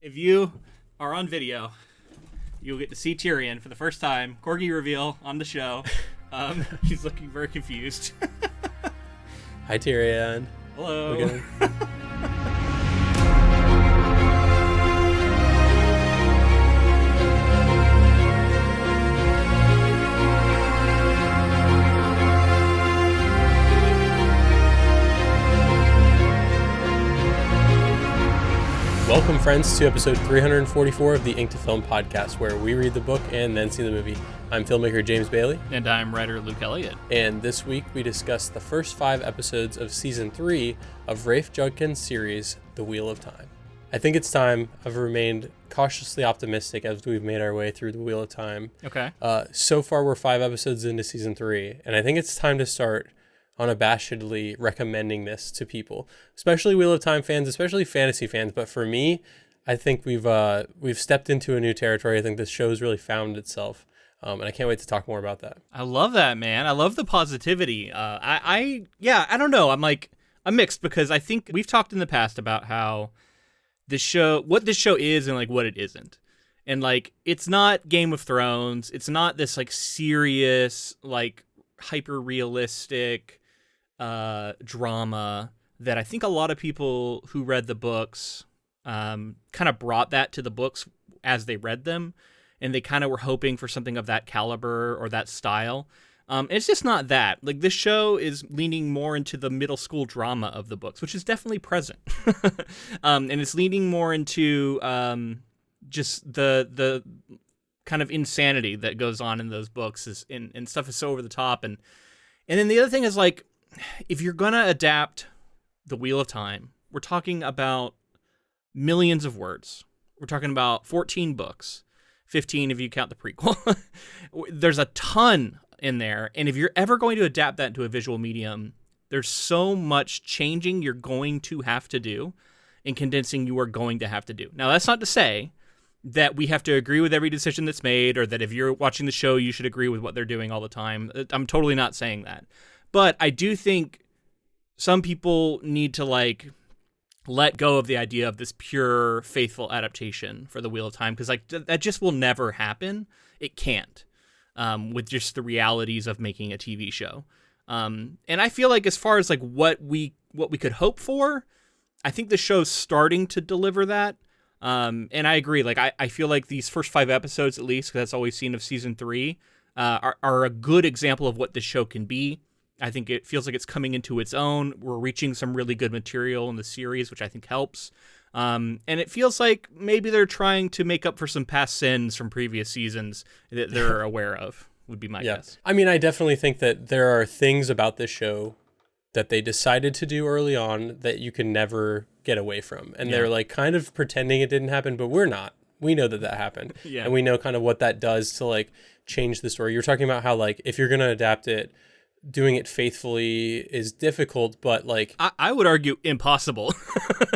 If you are on video, you'll get to see Tyrion for the first time. Corgi reveal on the show. He's looking very confused. Hi, Tyrion. Hello. Welcome, friends, to episode 344 of the Ink to Film podcast, where we read the book and then see the movie. I'm filmmaker James Bailey. And I'm writer Luke Elliott. And this week we discuss the first 5 episodes of season 3 of Rafe Judkins' series, The Wheel of Time. I think it's time. I've remained cautiously optimistic as we've made our way through The Wheel of Time. Okay. So far, we're 5 episodes into season 3, and I think it's time to start unabashedly recommending this to people, especially Wheel of Time fans, especially fantasy fans. But for me, I think we've stepped into a new territory. I think this show's really found itself, and I can't wait to talk more about that. I love that, man. I love the positivity. I don't know. I'm mixed because I think we've talked in the past about how what this show is and like what it isn't. And like, it's not Game of Thrones. It's not this like serious, like hyper realistic drama that I think a lot of people who read the books kind of brought that to the books as they read them, and they kind of were hoping for something of that caliber or that style. It's just not that. Like, this show is leaning more into the middle school drama of the books, which is definitely present. And it's leaning more into just the kind of insanity that goes on in those books and stuff is so over the top. And then the other thing is, like, if you're going to adapt The Wheel of Time, we're talking about millions of words. We're talking about 14 books, 15 if you count the prequel. There's a ton in there. And if you're ever going to adapt that into a visual medium, there's so much changing you're going to have to do and condensing you are going to have to do. Now, that's not to say that we have to agree with every decision that's made, or that if you're watching the show, you should agree with what they're doing all the time. I'm totally not saying that. But I do think some people need to, like, let go of the idea of this pure, faithful adaptation for The Wheel of Time, because, like, that just will never happen. It can't, with just the realities of making a TV show. And I feel like, as far as like what we could hope for, I think the show's starting to deliver that. And I agree. Like, I feel like these first 5 episodes, at least, because that's all we've seen of season 3, are a good example of what this show can be. I think it feels like it's coming into its own. We're reaching some really good material in the series, which I think helps. And it feels like maybe they're trying to make up for some past sins from previous seasons that they're aware of, would be my guess. I mean, I definitely think that there are things about this show that they decided to do early on that you can never get away from. And they're like kind of pretending it didn't happen, but we're not. We know that happened. Yeah. And we know kind of what that does to like change the story. You're talking about how, like, if you're going to adapt it, doing it faithfully is difficult, but like I would argue impossible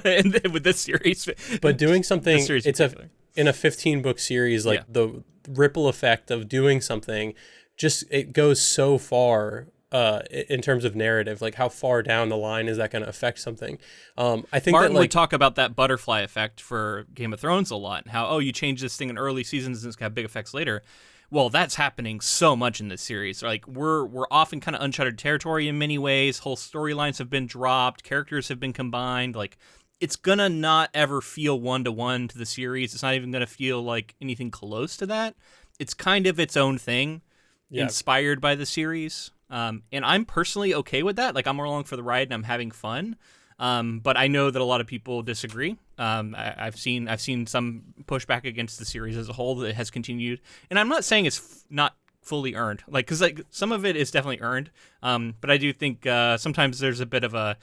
with this series. But doing something, in a 15-book series, like the ripple effect of doing something, just it goes so far in terms of narrative. Like, how far down the line is that going to affect something? I think Martin that, like, would talk about that butterfly effect for Game of Thrones a lot. How, you change this thing in early seasons and it's got big effects later. Well, that's happening so much in this series. Like, we're off in kind of uncharted territory in many ways. Whole storylines have been dropped. Characters have been combined. Like, it's going to not ever feel one-to-one to the series. It's not even going to feel like anything close to that. It's kind of its own thing, inspired by the series. And I'm personally okay with that. Like, I'm along for the ride and I'm having fun. But I know that a lot of people disagree. I've seen some pushback against the series as a whole that has continued, and I'm not saying it's not fully earned, like, because like some of it is definitely earned, but I do think sometimes there's a bit of a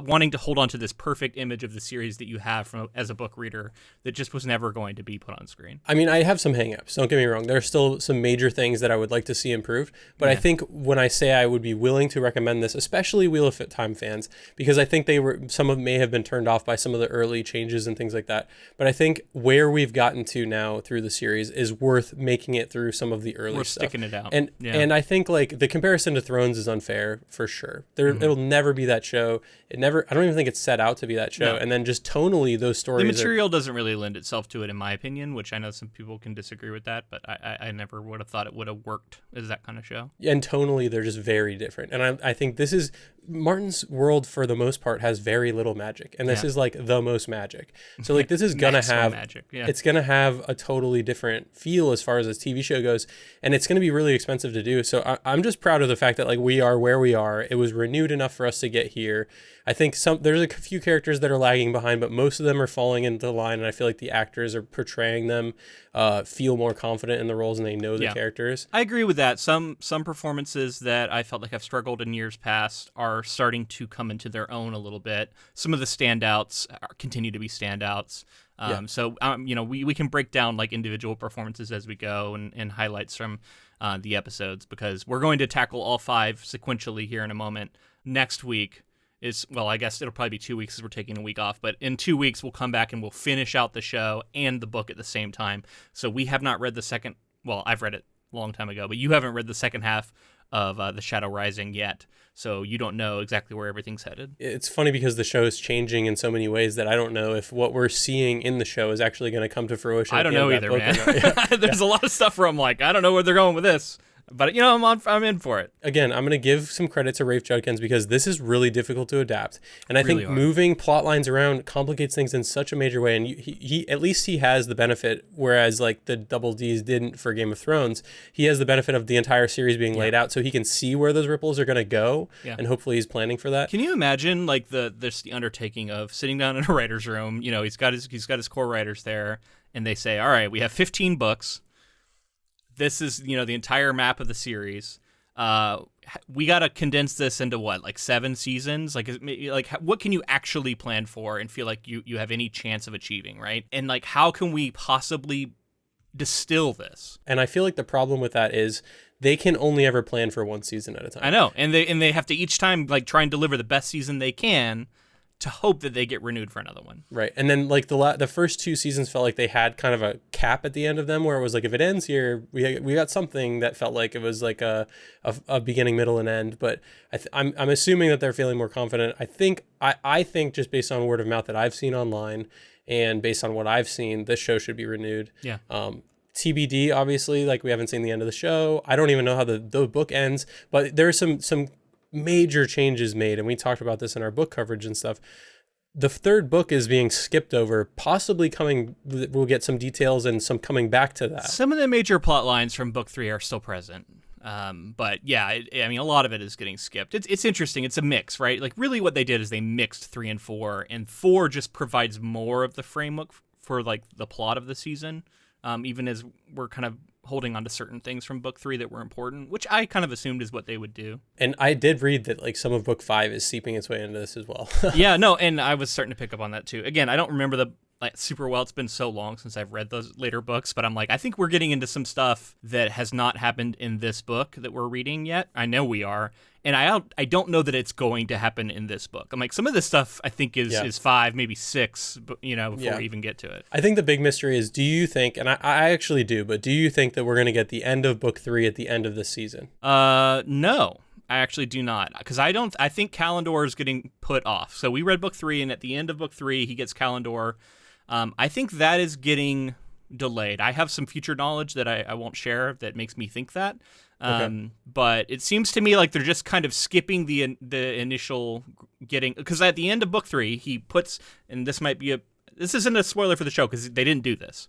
wanting to hold on to this perfect image of the series that you have as a book reader that just was never going to be put on screen. I mean, I have some hangups, don't get me wrong. There are still some major things that I would like to see improved, but I think when I say I would be willing to recommend this, especially Wheel of Time fans, because I think some may have been turned off by some of the early changes and things like that, but I think where we've gotten to now through the series is worth making it through some of the early stuff. Sticking it out. And I think, like, the comparison to Thrones is unfair for sure. It'll never be that show. show. I don't even think it's set out to be that show. No. And then just tonally, those stories. The material doesn't really lend itself to it, in my opinion, which I know some people can disagree with that, but I never would have thought it would have worked as that kind of show. And tonally, they're just very different. And I think this is Martin's world for the most part has very little magic, and this is like the most magic. So like this is gonna have magic. Yeah. It's gonna have a totally different feel as far as this TV show goes, and it's gonna be really expensive to do. So I'm just proud of the fact that like we are where we are. It was renewed enough for us to get here. I think there's a few characters that are lagging behind, but most of them are falling into line, and I feel like the actors are portraying them feel more confident in the roles, and they know the characters. I agree with that. Some performances that I felt like have struggled in years past are starting to come into their own a little bit. Some of the standouts continue to be standouts. So we can break down like individual performances as we go and highlights from the episodes, because we're going to tackle all 5 sequentially here in a moment. Next week I guess it'll probably be 2 weeks as we're taking a week off, but in 2 weeks we'll come back and we'll finish out the show and the book at the same time. So we have not read the second, well, I've read it a long time ago, but you haven't read the second half of The Shadow Rising yet, so you don't know exactly where everything's headed. It's funny because the show is changing in so many ways that I don't know if what we're seeing in the show is actually going to come to fruition. I don't know either, man. There's a lot of stuff where I'm like, I don't know where they're going with this. But, I'm in for it. Again, I'm going to give some credit to Rafe Judkins because this is really difficult to adapt. And I think moving plot lines around complicates things in such a major way. And he at least he has the benefit, whereas like the Double D's didn't for Game of Thrones, he has the benefit of the entire series being laid out so he can see where those ripples are going to go. Yeah. And hopefully he's planning for that. Can you imagine like the undertaking of sitting down in a writer's room? He's got his core writers there, and they say, all right, we have 15 books. This is, the entire map of the series. We got to condense this into what, like 7 seasons? Like what can you actually plan for and feel like you have any chance of achieving, right? And like, how can we possibly distill this? And I feel like the problem with that is they can only ever plan for 1 season at a time. I know. And they have to each time like try and deliver the best season they can to hope that they get renewed for another one. Right. And then like the first 2 seasons felt like they had kind of a cap at the end of them where it was like, if it ends here, we got something that felt like it was like a beginning, middle, and end. But I'm assuming that they're feeling more confident. I think just based on word of mouth that I've seen online and based on what I've seen, this show should be renewed. Yeah. TBD, obviously, like we haven't seen the end of the show. I don't even know how the book ends, but there are some major changes made, and we talked about this in our book coverage and stuff. The 3rd book is being skipped over, possibly we'll get some details and some coming back to that. Some of the major plot lines from book 3 are still present. But yeah, a lot of it is getting skipped. It's interesting. It's a mix, right? Like really what they did is they mixed 3 and 4, and 4 just provides more of the framework for like the plot of the season. Even as we're kind of holding on to certain things from book 3 that were important, which I kind of assumed is what they would do. And I did read that like some of book 5 is seeping its way into this as well. Yeah, no, and I was starting to pick up on that too. Again, I don't remember super well. It's been so long since I've read those later books, but I'm like, I think we're getting into some stuff that has not happened in this book that we're reading yet. I know we are. And I don't know that it's going to happen in this book. I'm like, some of this stuff I think is 5, maybe 6, before we even get to it. I think the big mystery is, do you think, and I actually do, but do you think that we're going to get the end of book 3 at the end of this season? No, I actually do not. Because I think Kalendor is getting put off. So we read book 3, and at the end of book 3, he gets Kalendor. I think that is getting delayed. I have some future knowledge that I won't share that makes me think that. Okay. But it seems to me like they're just kind of skipping the initial getting, because at the end of book 3 he puts, and this isn't a spoiler for the show because they didn't do this,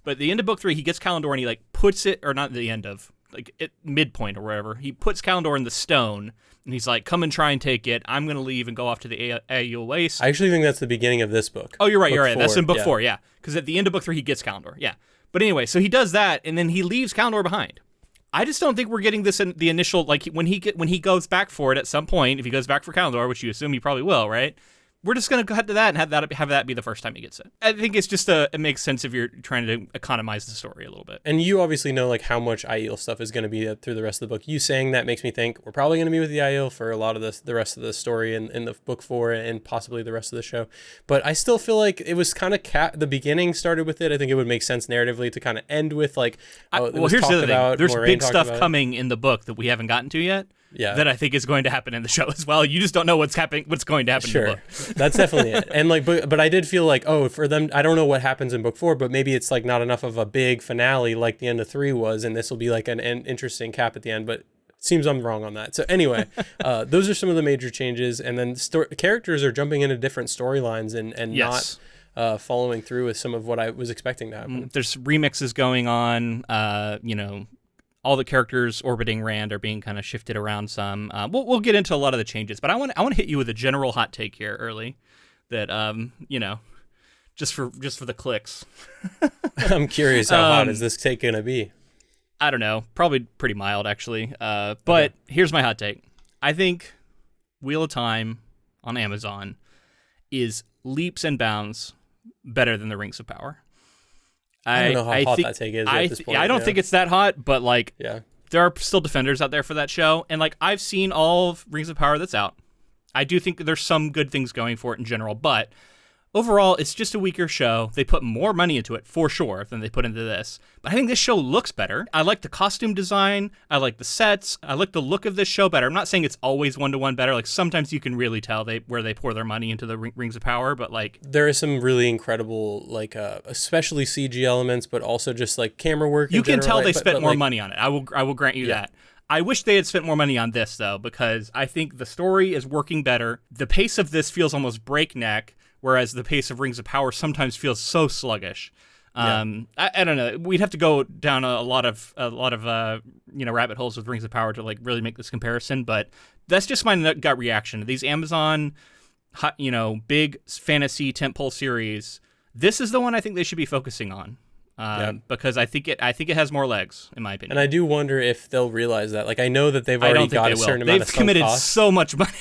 but at the end of book 3 he gets Kalendor and he like puts it, or not the end of, like at midpoint or wherever, he puts Kalendor in the stone and he's like, come and try and take it. I'm going to leave and go off to the Aiel Waste. I actually think that's the beginning of this book. Oh, you're right. You're right. That's in book 4. Yeah. Because at the end of book 3 he gets Kalendor. Yeah. But anyway, so he does that and then he leaves Kalendor behind. I just don't think we're getting this in the initial, like when he goes back for it at some point, if he goes back for Kalendor, which you assume he probably will, right? We're just going to cut to that and have that be the first time he gets it. I think it's just it makes sense if you're trying to economize the story a little bit. And you obviously know like how much Aiel stuff is going to be through the rest of the book. You saying that makes me think we're probably going to be with the Aiel for a lot of the rest of the story in the book 4 and possibly the rest of the show. But I still feel like it was kind of the beginning started with it. I think it would make sense narratively to kind of end with like, here's the other thing. There's big stuff coming in the book that we haven't gotten to yet. Yeah. that I think is going to happen in the show as well. You just don't know what's going to happen in the book. That's definitely it. And like, but I did feel like, oh, for them, I don't know what happens in book 4, but maybe it's like not enough of a big finale like the end of 3 was, and this will be like an interesting cap at the end. But it seems I'm wrong on that. So anyway, those are some of the major changes, and then characters are jumping into different storylines and Yes. not following through with some of what I was expecting to happen. There's remixes going on. All the characters orbiting Rand are being kind of shifted around some. We'll get into a lot of the changes, but I want to hit you with a general hot take here early, that just for the clicks. I'm curious how hot is this take gonna be? I don't know, probably pretty mild actually. But here's my hot take. I think Wheel of Time on Amazon is leaps and bounds better than the Rings of Power. I don't know how hot that take is at this point. I don't think it's that hot, but like, yeah, there are still defenders out there for that show, and like, I've seen all of Rings of Power that's out. I do think there's some good things going for it in general, but overall, it's just a weaker show. They put more money into it, for sure, than they put into this. But I think this show looks better. I like the costume design. I like the sets. I like the look of this show better. I'm not saying it's always one-to-one better. Like, sometimes you can really tell where they pour their money into the Rings of Power, but like... There is some really incredible, like, especially CG elements, but also just, like, camera work. You can tell they spent more money on it. I will grant you that. I wish they had spent more money on this, though, because I think the story is working better. The pace of this feels almost breakneck, whereas the pace of Rings of Power sometimes feels so sluggish. I don't know. We'd have to go down a lot of rabbit holes with Rings of Power to like really make this comparison, but that's just my gut reaction. These Amazon, big fantasy tentpole series, this is the one I think they should be focusing on. Because I think it has more legs, in my opinion. And I do wonder if they'll realize that. Like, I know that they've already got a certain amount of They've committed cost. so much money.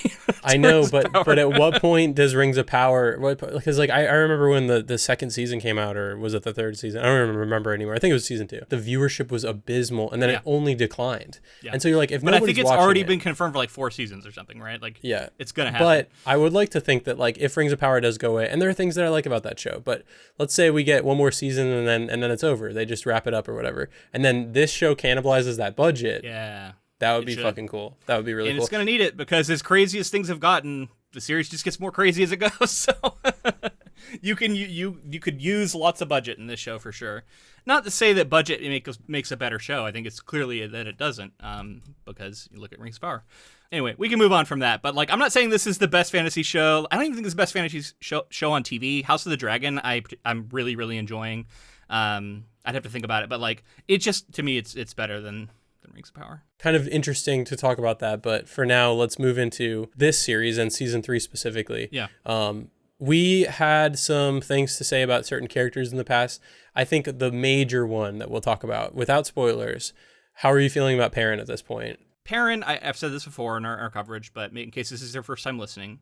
I know, but at what point does Rings of Power? Because like I remember when the second season came out, or was it the third season? I don't remember anymore. I think it was season 2. The viewership was abysmal, and then it only declined. Yeah. And so you're like, if nobody's watching, but I think it's already been confirmed for like 4 seasons or something, right? Like, it's gonna happen. But I would like to think that like if Rings of Power does go away, and there are things that I like about that show, but let's say we get one more season and then it's over. They just wrap it up or whatever, and then this show cannibalizes that budget. Yeah, that would be fucking cool. That would be really cool. And it's gonna need it, because as crazy as things have gotten, the series just gets more crazy as it goes. So you could use lots of budget in this show for sure. Not to say that budget makes a better show. I think it's clearly that it doesn't, because you look at Rings of Power. Anyway, we can move on from that. But like, I'm not saying this is the best fantasy show. I don't even think it's the best fantasy show on TV. House of the Dragon, I'm really, really enjoying. I'd have to think about it, but like, it just, to me, it's better than Rings of Power. Kind of interesting to talk about that, but for now, let's move into this series and season 3 specifically. Yeah. We had some things to say about certain characters in the past. I think the major one that we'll talk about, without spoilers, how are you feeling about Perrin at this point? Perrin, I've said this before in our coverage, but in case this is their first time listening,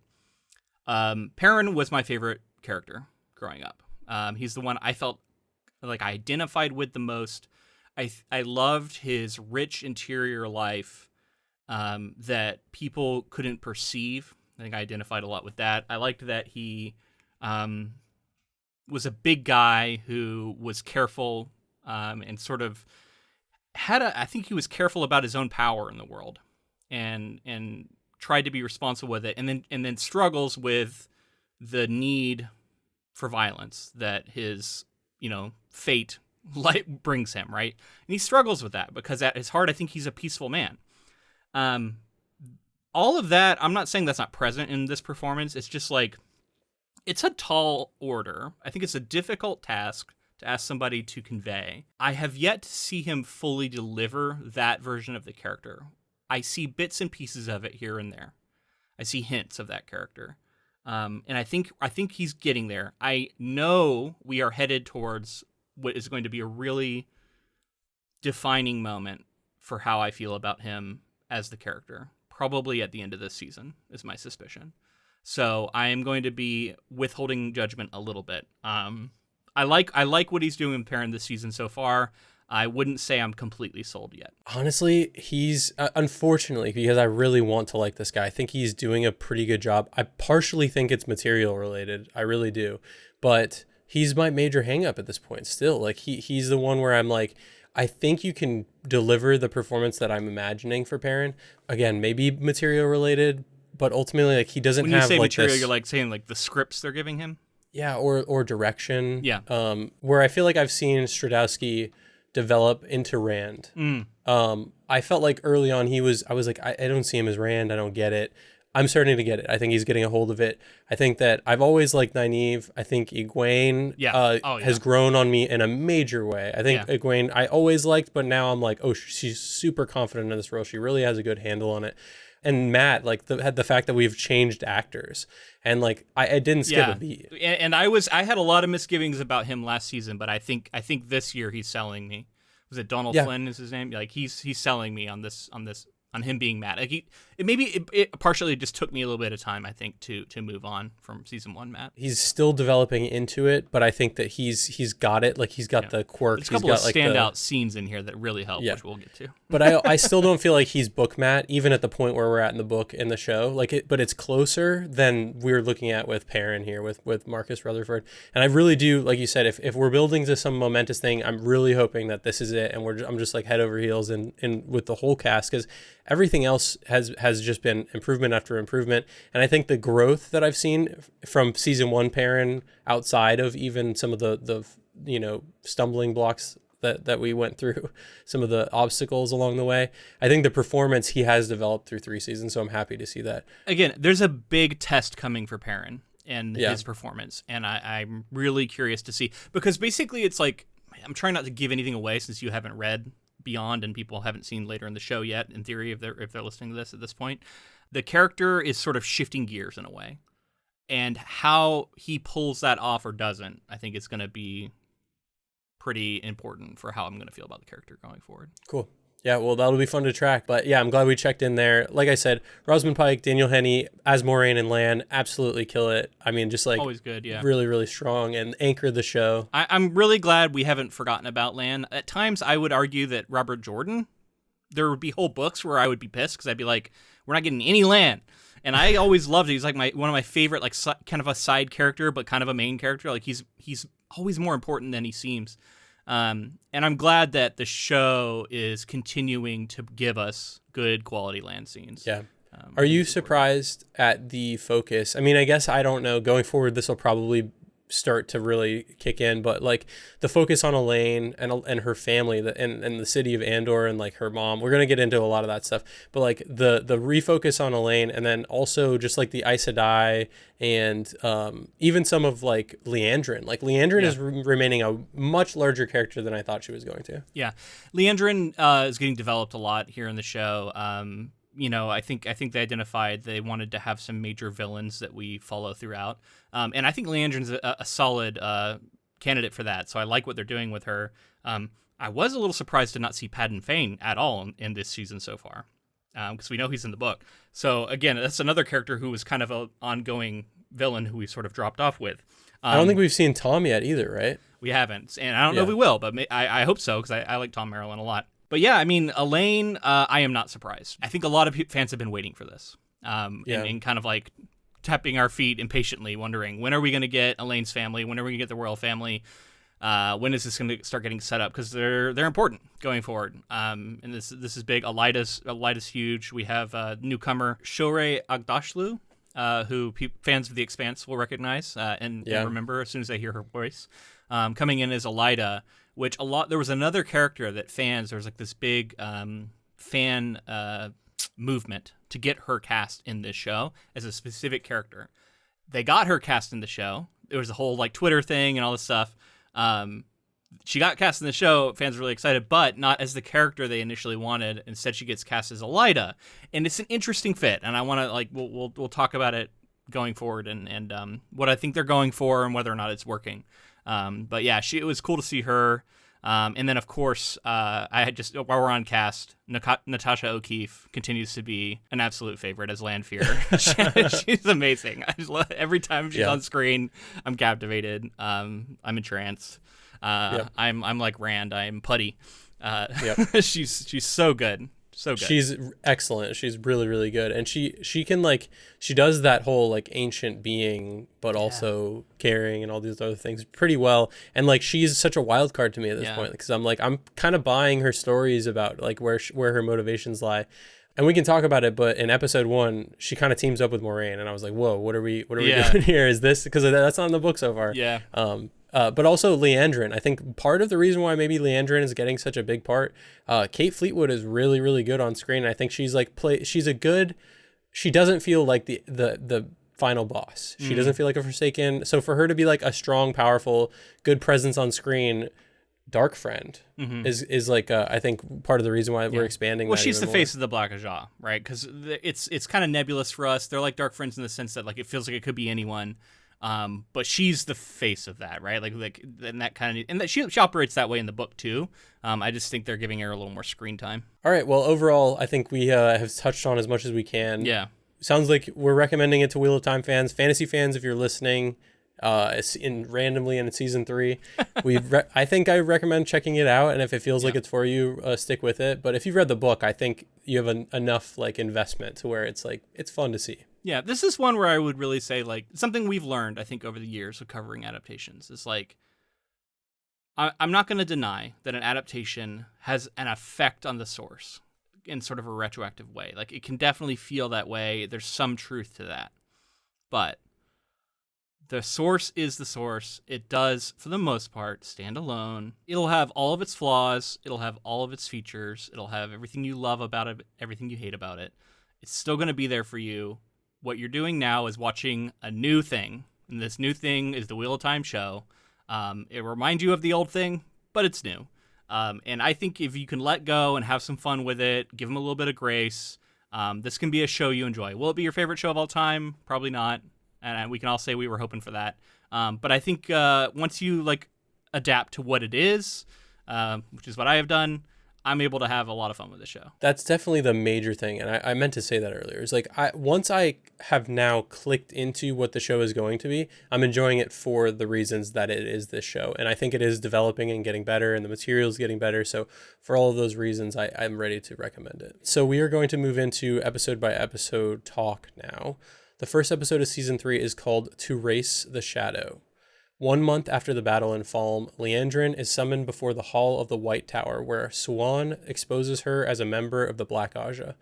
Perrin was my favorite character growing up. He's the one I felt like I identified with the most. I loved his rich interior life that people couldn't perceive. I think I identified a lot with that. I liked that he was a big guy who was careful and sort of I think he was careful about his own power in the world and tried to be responsible with it, and then struggles with the need for violence that his fate brings him, right? And he struggles with that because at his heart, I think he's a peaceful man. All of that, I'm not saying that's not present in this performance. It's just like, it's a tall order. I think it's a difficult task to ask somebody to convey. I have yet to see him fully deliver that version of the character. I see bits and pieces of it here and there. I see hints of that character. And I think he's getting there. I know we are headed towards what is going to be a really defining moment for how I feel about him as the character. Probably at the end of this season, is my suspicion. So I am going to be withholding judgment a little bit. I like what he's doing with Perrin this season so far. I wouldn't say I'm completely sold yet. Honestly, he's unfortunately, because I really want to like this guy, I think he's doing a pretty good job. I partially think it's material related. I really do. But he's my major hang up at this point still. Like he's the one where I'm like, I think you can deliver the performance that I'm imagining for Perrin. Again, maybe material related, but ultimately like he doesn't when have you say like material, this, you're like saying like the scripts they're giving him. yeah, or direction. Yeah. Where I feel like I've seen Stradowski develop into Rand. I felt like early on I was like, I don't see him as Rand. I don't get it. I'm starting to get it. I think he's getting a hold of it. I think that I've always liked Nynaeve. I think Egwene has grown on me in a major way. I think Egwene I always liked, but now I'm like, oh, she's super confident in this role. She really has a good handle on it. And Matt, like the fact that we've changed actors, and like I didn't skip a beat. And I had a lot of misgivings about him last season, but I think this year he's selling me. Was it Donald Flynn is his name? Like he's selling me on him being Matt. Like it partially just took me a little bit of time, I think, to move on from season 1 Matt. He's still developing into it, but I think that he's got it. Like he's got the quirks. There's a couple of standout scenes in here that really help, which we'll get to. But I still don't feel like he's book Matt, even at the point where we're at in the book in the show. But it's closer than we're looking at with Perrin here with Marcus Rutherford. And I really do, like you said, if we're building to some momentous thing, I'm really hoping that this is it, and I'm just like head over heels in with the whole cast, because everything else has just been improvement after improvement. And I think the growth that I've seen from season 1 Perrin, outside of even some of the stumbling blocks that we went through, some of the obstacles along the way, I think the performance he has developed through 3 seasons. So I'm happy to see that. Again, there's a big test coming for Perrin and his performance. And I'm really curious to see, because basically it's like, I'm trying not to give anything away since you haven't read Beyond and people haven't seen later in the show yet, in theory, if they're listening to this at this point. The character is sort of shifting gears in a way, and how he pulls that off or doesn't, I think it's going to be pretty important for how I'm going to feel about the character going forward. Cool. Yeah, well, that'll be fun to track. But yeah, I'm glad we checked in there. Like I said, Rosamund Pike, Daniel Henney as Moraine and Lan, absolutely kill it. I mean, just like always good, yeah. Really, really strong and anchor the show. I'm really glad we haven't forgotten about Lan. At times, I would argue that Robert Jordan, there would be whole books where I would be pissed because I'd be like, we're not getting any Lan. And I always loved it. He's like one of my favorite, like kind of a side character, but kind of a main character. Like he's always more important than he seems. And I'm glad that the show is continuing to give us good quality land scenes. Yeah. Are you surprised at the focus? I mean, I guess I don't know. Going forward, this will probably start to really kick in, but like the focus on Elaine and her family and the city of Andor and like her mom, we're going to get into a lot of that stuff, but like the refocus on Elaine, and then also just like the Aes Sedai and even some of like Leandrin. Like Leandrin is remaining a much larger character than I thought she was going to. Yeah. Leandrin is getting developed a lot here in the show. I think they identified they wanted to have some major villains that we follow throughout. And I think Leandrin's a solid candidate for that. So I like what they're doing with her. I was a little surprised to not see Padden Fane at all in this season so far, because we know he's in the book. So again, that's another character who was kind of an ongoing villain who we sort of dropped off with. I don't think we've seen Tom yet either, right? We haven't. And I don't know if we will, but I hope so, because I like Tom Maryland a lot. But yeah, I mean, Elaine, I am not surprised. I think a lot of fans have been waiting for this, and kind of like tapping our feet impatiently, wondering, when are we going to get Elaine's family? When are we going to get the royal family? When is this going to start getting set up? Because they're important going forward. And this is big. Elida's huge. We have newcomer Shore Agdashlu, who fans of The Expanse will recognize and remember as soon as they hear her voice, coming in as Elida. Which there was another character that there was like this big fan movement to get her cast in this show as a specific character. They got her cast in the show. There was a whole like Twitter thing and all this stuff. She got cast in the show. Fans were really excited, but not as the character they initially wanted. Instead, she gets cast as Elida, and it's an interesting fit. And I want to like we'll talk about it going forward and what I think they're going for and whether or not it's working. But yeah, it was cool to see her. And then of course, I had just, while we're on cast, Natasha O'Keefe continues to be an absolute favorite as Lanfear. She's amazing. Every time she's on screen, I'm captivated. I'm entranced. I'm like Rand. I'm putty. She's so good. So good. She's excellent. She's really, really good. And she can like, she does that whole like ancient being, but also caring and all these other things pretty well. And like, she's such a wild card to me at this point, because I'm like, I'm kind of buying her stories about like where her motivations lie. And we can talk about it, but in episode 1, she kind of teams up with Moraine, and I was like, "Whoa, what are we doing here? Is this because that's not in the book so far?" Yeah. But also Leandrin. I think part of the reason why maybe Leandrin is getting such a big part, Kate Fleetwood is really, really good on screen. I think she's like she doesn't feel like the final boss. She doesn't feel like a Forsaken. So for her to be like a strong, powerful, good presence on screen, dark friend is like I think part of the reason why we're expanding. Well, that she's the more. face of the Black Ajah, right? Because it's kind of nebulous for us. They're like dark friends in the sense that like it feels like it could be anyone. But she's the face of that, right? Like and that kind of, and that she operates that way in the book too. I just think they're giving her a little more screen time. All right. Well, overall, I think we have touched on as much as we can. Yeah. Sounds like we're recommending it to Wheel of Time fans, fantasy fans. If you're listening, randomly in season 3, I think I recommend checking it out. And if it feels like it's for you, stick with it. But if you've read the book, I think you have enough like investment to where it's like it's fun to see. Yeah, this is one where I would really say, like, something we've learned, I think, over the years of covering adaptations is, like, I'm not going to deny that an adaptation has an effect on the source in sort of a retroactive way. Like, it can definitely feel that way. There's some truth to that. But the source is the source. It does, for the most part, stand alone. It'll have all of its flaws. It'll have all of its features. It'll have everything you love about it, everything you hate about it. It's still going to be there for you. What you're doing now is watching a new thing, and this new thing is the Wheel of Time show. It reminds you of the old thing, but it's new. And I think if you can let go and have some fun with it, give them a little bit of grace, this can be a show you enjoy. Will it be your favorite show of all time? Probably not. And we can all say we were hoping for that. But I think once you like adapt to what it is, which is what I have done, I'm able to have a lot of fun with the show. That's definitely the major thing. And I meant to say that earlier. It's like once I have now clicked into what the show is going to be, I'm enjoying it for the reasons that it is this show. And I think it is developing and getting better, and the material is getting better. So for all of those reasons, I'm ready to recommend it. So we are going to move into episode by episode talk now. The first episode of season 3 is called To Race the Shadow. 1 month after the battle in Falm, Leandrin is summoned before the Hall of the White Tower, where Siuan exposes her as a member of the Black Ajah.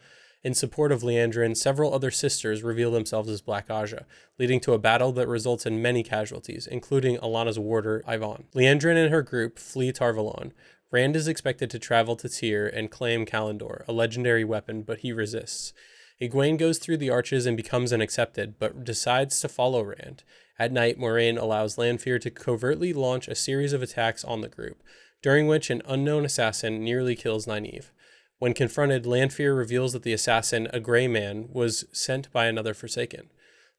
In support of Leandrin, several other sisters reveal themselves as Black Ajah, leading to a battle that results in many casualties, including Alana's warder, Ivan. Leandrin and her group flee Tar-Valon. Rand is expected to travel to Tyr and claim Kalandor, a legendary weapon, but he resists. Egwene goes through the arches and becomes an accepted, but decides to follow Rand. At night, Moraine allows Lanfear to covertly launch a series of attacks on the group, during which an unknown assassin nearly kills Nynaeve. When confronted, Lanfear reveals that the assassin, a Grey Man, was sent by another Forsaken.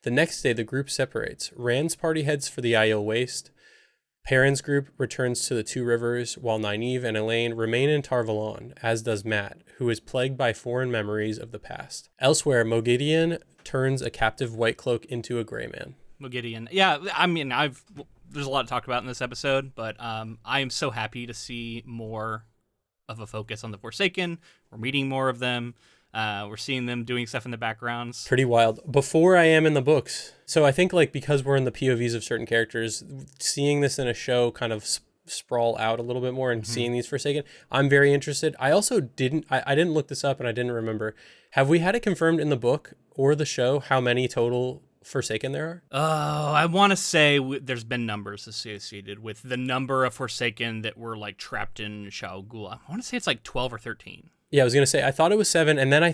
The next day, the group separates. Rand's party heads for the Aiel Waste. Perrin's group returns to the Two Rivers, while Nynaeve and Elaine remain in Tar-Valon, as does Mat, who is plagued by foreign memories of the past. Elsewhere, Moghedien turns a captive White Cloak into a Grey Man. Moghedien. Yeah, I mean, there's a lot to talk about in this episode, but I am so happy to see more of a focus on the Forsaken. We're meeting more of them. We're seeing them doing stuff in the backgrounds. Pretty wild. Before I am in the books. So I think like because we're in the POVs of certain characters, seeing this in a show kind of sprawl out a little bit more and seeing these Forsaken, I'm very interested. I also didn't look this up and I didn't remember. Have we had it confirmed in the book or the show how many total Forsaken there are? Oh, I want to say there's been numbers associated with the number of Forsaken that were like trapped in Shao Gula. I want to say it's like 12 or 13. Yeah, I was going to say, I thought it was 7, and then I'm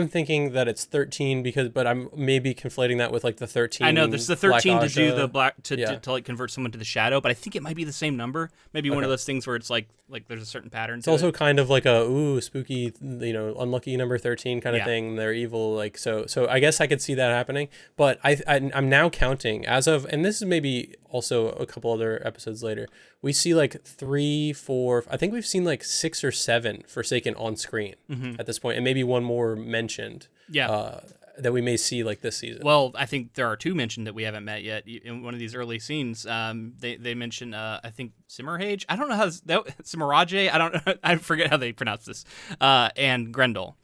thinking that it's 13 but I'm maybe conflating that with like the 13. I know, there's the 13 to do the black, to like convert someone to the shadow, but I think it might be the same number. Maybe one of those things where it's like there's a certain pattern to it. It's also kind of like a, spooky, unlucky number 13 kind of thing. They're evil, like, so I guess I could see that happening, but I'm now counting as of, and this is maybe also a couple other episodes later, we see like 3, 4, I think we've seen like 6 or 7 Forsaken on screen at this point, and maybe one more mentioned. Yeah. that we may see like this season? Well, I think there are two mentioned that we haven't met yet in one of these early scenes. They mention I think Simmerhage. I don't know how Simmerage. I don't know. I forget how they pronounce this. And Grendel.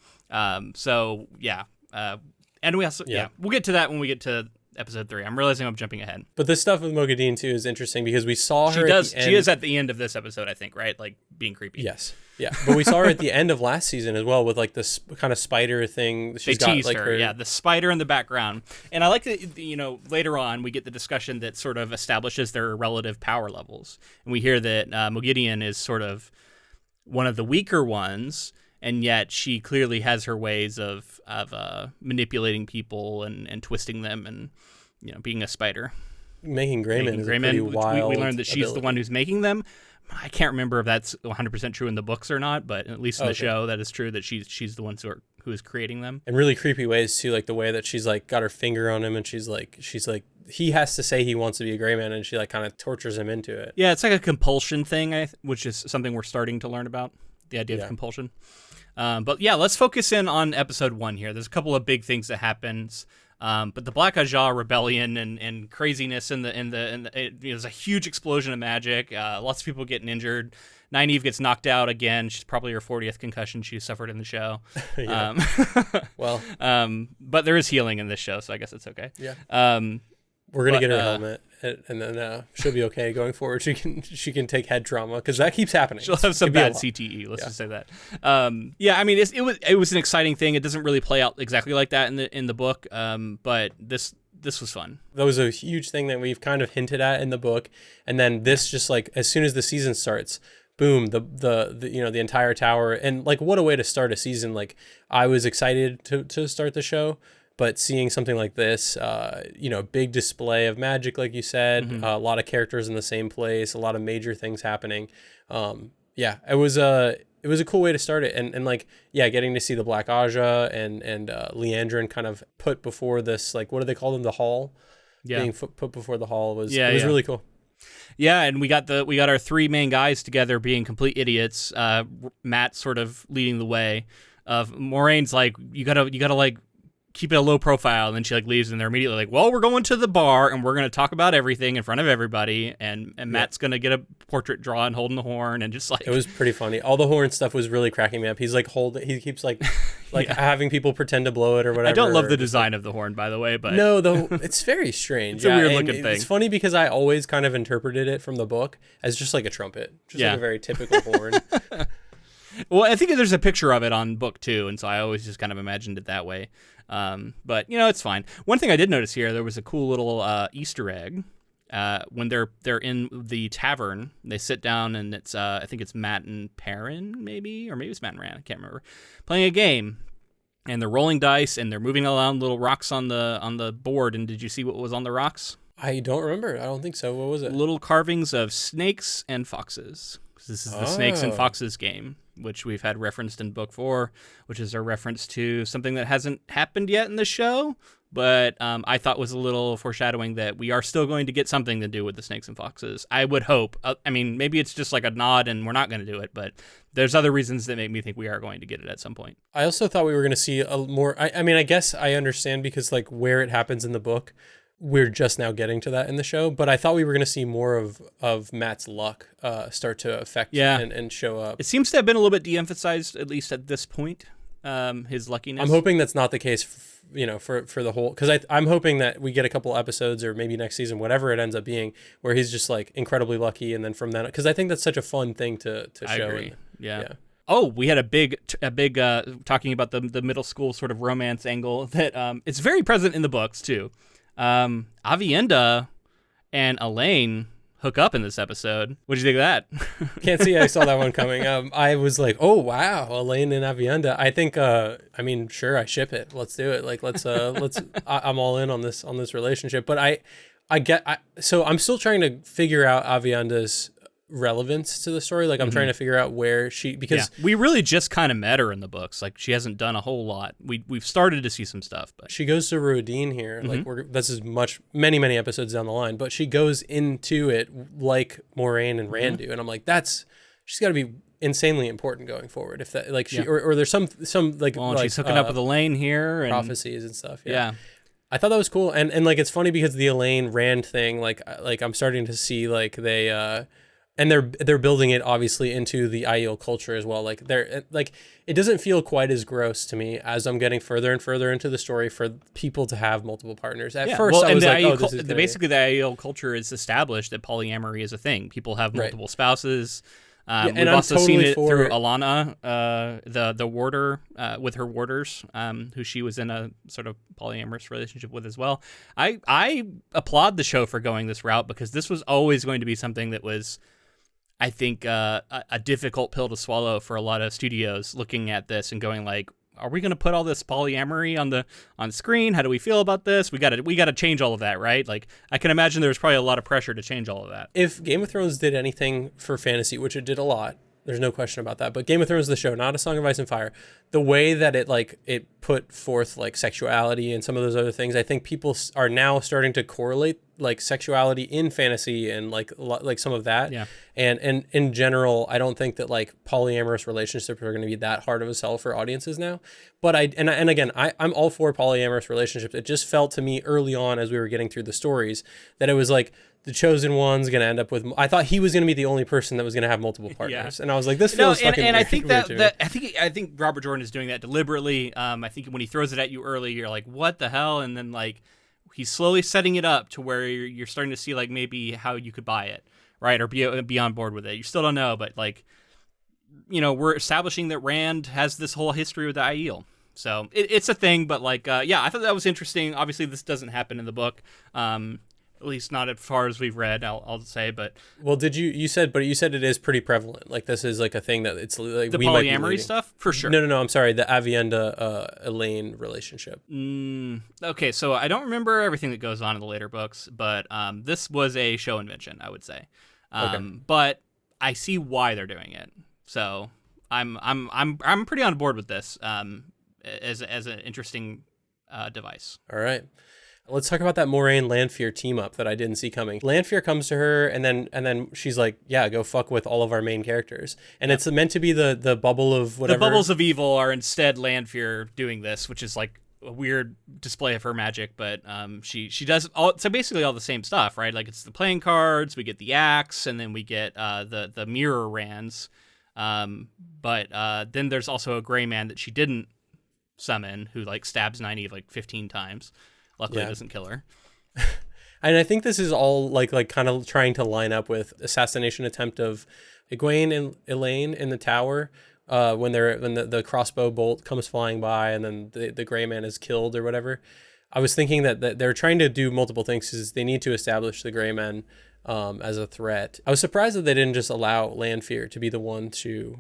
So yeah. And we also we'll get to that when we get to episode 3. I'm realizing I'm jumping ahead. But this stuff with Mogadine too is interesting because we saw her. She is at the end of this episode, I think, right? Like being creepy. Yes. Yeah. But we saw her at the end of last season as well with like this kind of spider thing. They teased her. Yeah, the spider in the background. And I like that, later on we get the discussion that sort of establishes their relative power levels. And we hear that Moghedien is sort of one of the weaker ones, and yet she clearly has her ways of manipulating people and twisting them and being a spider. Making Greymen is a pretty wild we learned that she's ability. the one who's making them. I can't remember if that's 100% true in the books or not, but at least in the show that is true that she's the one who is creating them. In really creepy ways too, like the way that she's like got her finger on him and she's like he has to say he wants to be a Greyman and she like kind of tortures him into it. Yeah, it's like a compulsion thing, which is something we're starting to learn about, the idea of compulsion. But yeah, let's focus in on episode 1 here. There's a couple of big things that happens. But the Black Ajah rebellion and craziness there's a huge explosion of magic. Lots of people getting injured. Nynaeve gets knocked out again. She's probably her 40th concussion she suffered in the show. But there is healing in this show, so I guess it's okay. Yeah. We're gonna get her helmet, and then she'll be okay going forward. She can take head trauma because that keeps happening. She'll have some bad CTE. Let's just say that. I mean, it was an exciting thing. It doesn't really play out exactly like that in the book, but this was fun. That was a huge thing that we've kind of hinted at in the book, and then this just like as soon as the season starts, boom, the entire tower, and like what a way to start a season. Like I was excited to start the show. But seeing something like this, big display of magic, like you said, a lot of characters in the same place, a lot of major things happening. It was a cool way to start it. And getting to see the Black Ajah and Leandrin kind of put before this, like, what do they call them? The hall? Yeah. Being put before the hall was really cool. Yeah, and we got our 3 main guys together being complete idiots. Matt sort of leading the way. Moraine's like, you gotta like, keep it a low profile, and then she like leaves and they're immediately like, well, we're going to the bar and we're going to talk about everything in front of everybody, and Matt's going to get a portrait drawn holding the horn, and just like it was pretty funny. All the horn stuff was really cracking me up. He's like he keeps like having people pretend to blow it or whatever. I don't love the design of the horn, by the way, but no, though it's very strange. It's a weird looking thing. It's funny because I always kind of interpreted it from the book as just like a trumpet, just like a very typical horn. Well, I think there's a picture of it on book 2, and so I always just kind of imagined it that way. But it's fine. One thing I did notice here, there was a cool little Easter egg. When they're in the tavern, they sit down, and it's I think it's Matt and Perrin, maybe it's Matt and Rand, I can't remember, playing a game, and they're rolling dice and they're moving around little rocks on the board. And did you see what was on the rocks? I don't remember. I don't think so. What was it? Little carvings of snakes and foxes. This is the Snakes and Foxes game, which we've had referenced in book 4, which is a reference to something that hasn't happened yet in the show, but I thought was a little foreshadowing that we are still going to get something to do with the Snakes and Foxes. I would hope. I mean, maybe it's just like a nod and we're not going to do it, but there's other reasons that make me think we are going to get it at some point. I also thought we were going to see a more, I mean, I guess I understand because like where it happens in the book, we're just now getting to that in the show, but I thought we were going to see more of Matt's luck start to affect and show up. It seems to have been a little bit de-emphasized, at least at this point, his luckiness. I'm hoping that's not the case, for the whole, because I'm hoping that we get a couple episodes or maybe next season, whatever it ends up being, where he's just like incredibly lucky, and then from then, because I think that's such a fun thing to show. I agree. Yeah. Oh, we had a big talking about the middle school sort of romance angle that it's very present in the books too. Avienda and Elaine hook up in this episode. What did you think of that? Can't see I saw that one coming. I was like, oh wow, Elaine and Avienda. I think I mean, sure, I ship it. Let's do it. Like let's I'm all in on this relationship. But so I'm still trying to figure out Avienda's relevance to the story. Like I'm trying to figure out where because we really just kind of met her in the books. Like she hasn't done a whole lot. We've started to see some stuff, but she goes to Ruideen here. Like this is many episodes down the line, but she goes into it like Moraine and Rand do, and I'm like, she's got to be insanely important going forward. If that, like, she, Yeah. or there's some like, Well, like she's hooking up with Elaine here, and prophecies and stuff. yeah. I thought that was cool, and like it's funny because the Elaine Rand thing, like I'm starting to see like they and they're building it obviously into the Aiel culture as well. Like they're like it doesn't feel quite as gross to me as I'm getting further and further into the story for people to have multiple partners. At first, well, I and was the like, Aiel oh, this is basically the Aiel culture is established that polyamory is a thing. People have multiple spouses. and we've I'm also totally seen it for through it. Alana, the warder, with her warders, who she was in a sort of polyamorous relationship with as well. I applaud the show for going this route because this was always going to be something that was, I think, a difficult pill to swallow for a lot of studios looking at this and going like, are we going to put all this polyamory on screen? How do we feel about this? We got to change all of that, right? Like, I can imagine there's probably a lot of pressure to change all of that. If Game of Thrones did anything for fantasy, which it did a lot, there's no question about that. But Game of Thrones, the show, not A Song of Ice and Fire, the way that it put forth like sexuality and some of those other things, I think people are now starting to correlate like sexuality in fantasy and like some of that. Yeah. And in general, I don't think that like polyamorous relationships are going to be that hard of a sell for audiences now. But I'm all for polyamorous relationships. It just felt to me early on as we were getting through the stories that it was like the chosen one's going to end up with. I thought he was going to be the only person that was going to have multiple partners, and I was like, this feels fucking and weird, I think weird to me. I think Robert Jordan is doing that deliberately. I think when he throws it at you early, you're like, what the hell? And then like he's slowly setting it up to where you're starting to see like maybe how you could buy it, right, or be on board with it. You still don't know, but like, you know, we're establishing that Rand has this whole history with the Aiel. So it's a thing, but like, yeah, I thought that was interesting. Obviously, this doesn't happen in the book, at least not as far as we've read. I'll say, but well, you said it is pretty prevalent. Like this is like a thing that it's like the we might be polyamory leading. stuff for sure. No. I'm sorry, the Avienda Elaine relationship. Okay, so I don't remember everything that goes on in the later books, but this was a show invention, I would say. Okay. But I see why they're doing it. So I'm pretty on board with this. As an interesting device. All right. Let's talk about that Moraine Lanfear team up that I didn't see coming. Lanfear comes to her and then she's like, yeah, go fuck with all of our main characters. And it's meant to be the bubble of whatever. The bubbles of evil are instead Lanfear doing this, which is like a weird display of her magic, but she does so basically all the same stuff, right? Like it's the playing cards, we get the axe, and then we get the mirror Rands. But then there's also a gray man that she didn't summon who like stabs Nynaeve like 15 times. Luckily, it doesn't kill her. And I think this is all like kind of trying to line up with assassination attempt of Egwene and Elaine in the tower when the crossbow bolt comes flying by and then the gray man is killed or whatever. I was thinking that they're trying to do multiple things because they need to establish the gray men as a threat. I was surprised that they didn't just allow Lanfear to be the one to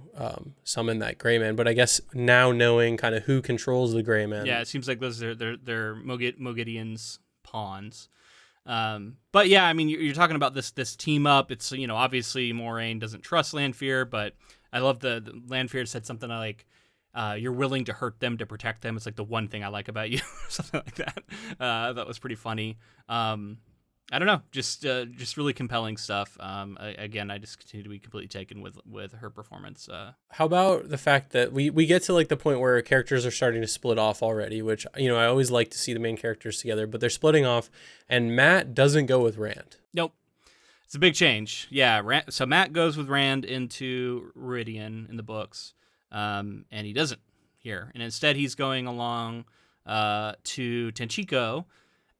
summon that gray man, but I guess now knowing kind of who controls the gray man. Yeah, it seems like those are they're Moghedien's pawns. But yeah, I mean, you're talking about this team up. It's, you know, obviously Moraine doesn't trust Lanfear, but I love the Lanfear said something like, you're willing to hurt them to protect them. It's like the one thing I like about you, something like that. That was pretty funny. I don't know, just really compelling stuff. Again, I just continue to be completely taken with her performance. How about the fact that we get to like the point where characters are starting to split off already, which, you know, I always like to see the main characters together, but they're splitting off, and Matt doesn't go with Rand. Nope. It's a big change. Yeah, so Matt goes with Rand into Meridian in the books, and he doesn't here. And instead he's going along to Tenchiko.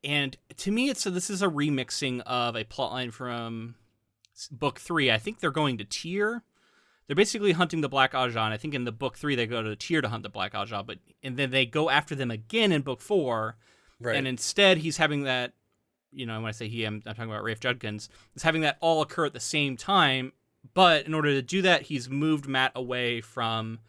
And to me, this is a remixing of a plotline from book 3. I think they're going to Tyr. They're basically hunting the Black Ajah. I think in the book 3 they go to Tyr to hunt the Black Ajah, and then they go after them again in book 4. Right. And instead he's having that, you know, when I say he, I'm talking about Rafe Judkins, is having that all occur at the same time. But in order to do that, he's moved Matt away from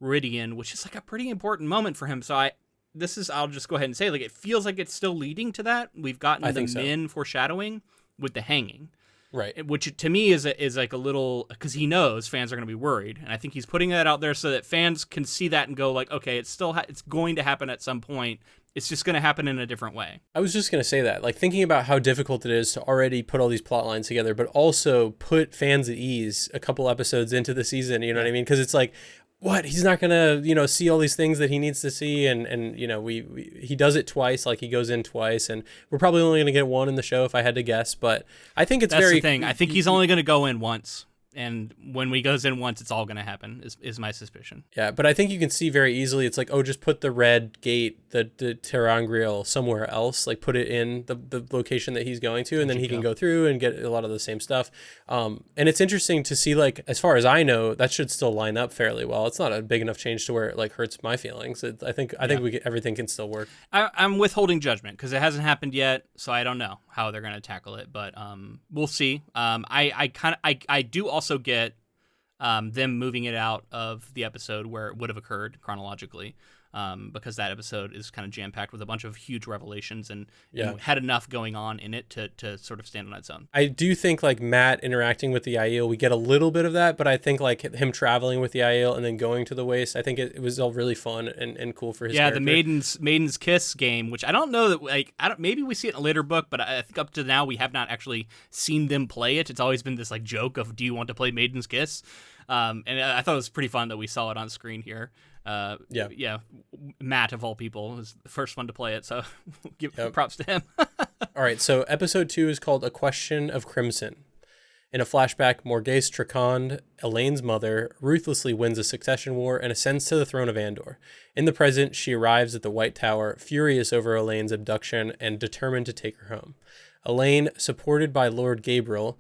Meridian, which is like a pretty important moment for him. So I'll just go ahead and say, like, it feels like it's still leading to that. We've gotten the Min foreshadowing with the hanging. Right. Which to me is like a little, because he knows fans are going to be worried, and I think he's putting that out there so that fans can see that and go like, okay, it's still it's going to happen at some point. It's just going to happen in a different way. I was just going to say that, like, thinking about how difficult it is to already put all these plot lines together, but also put fans at ease a couple episodes into the season, you know what I mean? Because it's like, what? He's not going to, see all these things that he needs to see. And he does it twice, like he goes in twice, and we're probably only going to get one in the show if I had to guess, but I think it's That's very... the thing. I think he's only going to go in once. And when he goes in once, it's all going to happen, is my suspicion. Yeah, but I think you can see very easily, it's like, oh, just put the red gate, the Tel'aran'rhiod somewhere else, like put it in the location that he's going to, and then he can go through and get a lot of the same stuff. And it's interesting to see, like, as far as I know, that should still line up fairly well. It's not a big enough change to where it like hurts my feelings. I think everything can still work. I'm withholding judgment because it hasn't happened yet, so I don't know how they're going to tackle it, but we'll see. I do also get them moving it out of the episode where it would have occurred chronologically, because that episode is kind of jam-packed with a bunch of huge revelations and had enough going on in it to sort of stand on its own. I do think like Matt interacting with the Aiel, we get a little bit of that, but I think like him traveling with the Aiel and then going to the waste, I think it was all really fun and cool for his character. The Maiden's Kiss game, which I don't know that, like, maybe we see it in a later book, but I think up to now we have not actually seen them play it. It's always been this like joke of, do you want to play Maiden's Kiss? And I thought it was pretty fun that we saw it on screen here. Matt of all people was the first one to play it, so give props to him. All right, so episode 2 is called A Question of Crimson. In a flashback, Morghese Tricond, Elaine's mother, ruthlessly wins a succession war and ascends to the throne of Andor. In the present, she arrives at the White Tower, furious over Elaine's abduction and determined to take her home. Elaine, supported by Lord Gabriel,